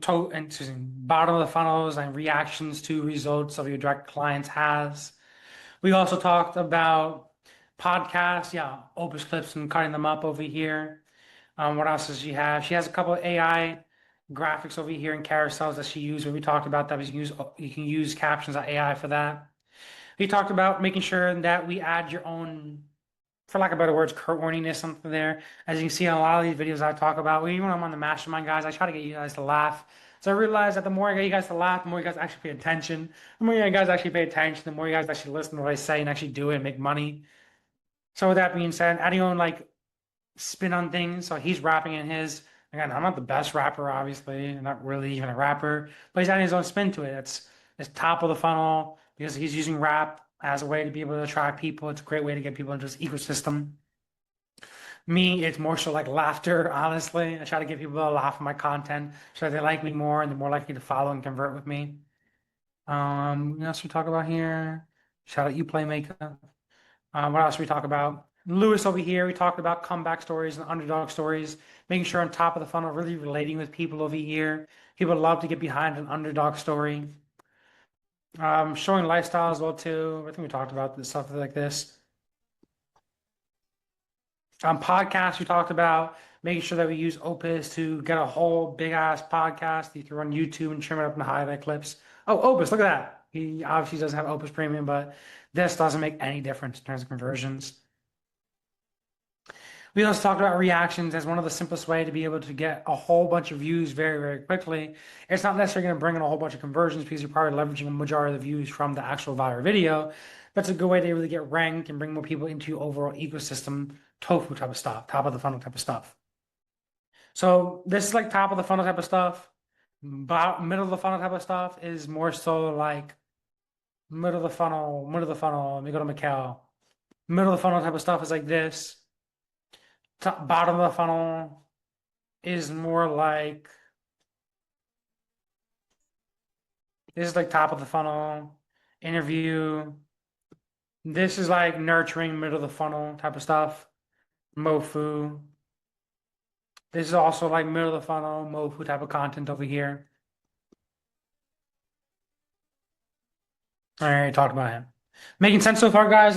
bottom of the funnels and reactions to results of your direct clients has. We also talked about podcasts, Opus clips and cutting them up over here. What else does she have? She has a couple of AI graphics over here and carousels that she used. We talked about that. You can use captions.ai for that. We talked about making sure that we add your own, for lack of better words, corniness something there. As you can see in a lot of these videos I talk about, even when I'm on the mastermind, guys, I try to get you guys to laugh. So I realized that the more I get you guys to laugh, the more you guys actually pay attention. The more you guys actually pay attention, the more you guys actually listen to what I say and actually do it and make money. So with that being said, adding on like spin on things. So he's rapping in his. Again, I'm not the best rapper, obviously. I'm not really even a rapper, but he's adding his own spin to it. It's top of the funnel because he's using rap as a way to be able to attract people. It's a great way to get people into this ecosystem. Me, it's more so like laughter, honestly. I try to get people to laugh at my content so that they like me more and they're more likely to follow and convert with me. What else we talk about here? Shout out you Playmaker. What else we talk about? Lewis over here, we talked about comeback stories and underdog stories, making sure on top of the funnel, really relating with people over here. People love to get behind an underdog story. Showing lifestyle as well too. I think we talked about this stuff like this. Podcasts, we talked about making sure that we use Opus to get a whole big ass podcast. You can run YouTube and trim it up into highlight clips. Oh, Opus, look at that. He obviously doesn't have Opus Premium, but this doesn't make any difference in terms of conversions. We also talked about reactions as one of the simplest way to be able to get a whole bunch of views very, very quickly. It's not necessarily going to bring in a whole bunch of conversions because you're probably leveraging a majority of the views from the actual viral video. That's a good way to really get ranked and bring more people into your overall ecosystem, TOFU type of stuff, top of the funnel type of stuff. So this is like top of the funnel type of stuff. Middle of the funnel type of stuff is more so like middle of the funnel. Let me go to Mikhail. Middle of the funnel type of stuff is like this. Top, bottom of the funnel is more like this is like top of the funnel, interview. This is like nurturing, middle of the funnel type of stuff. MOFU. This is also like middle of the funnel, MOFU type of content over here. All right, talked about him. Making sense so far, guys?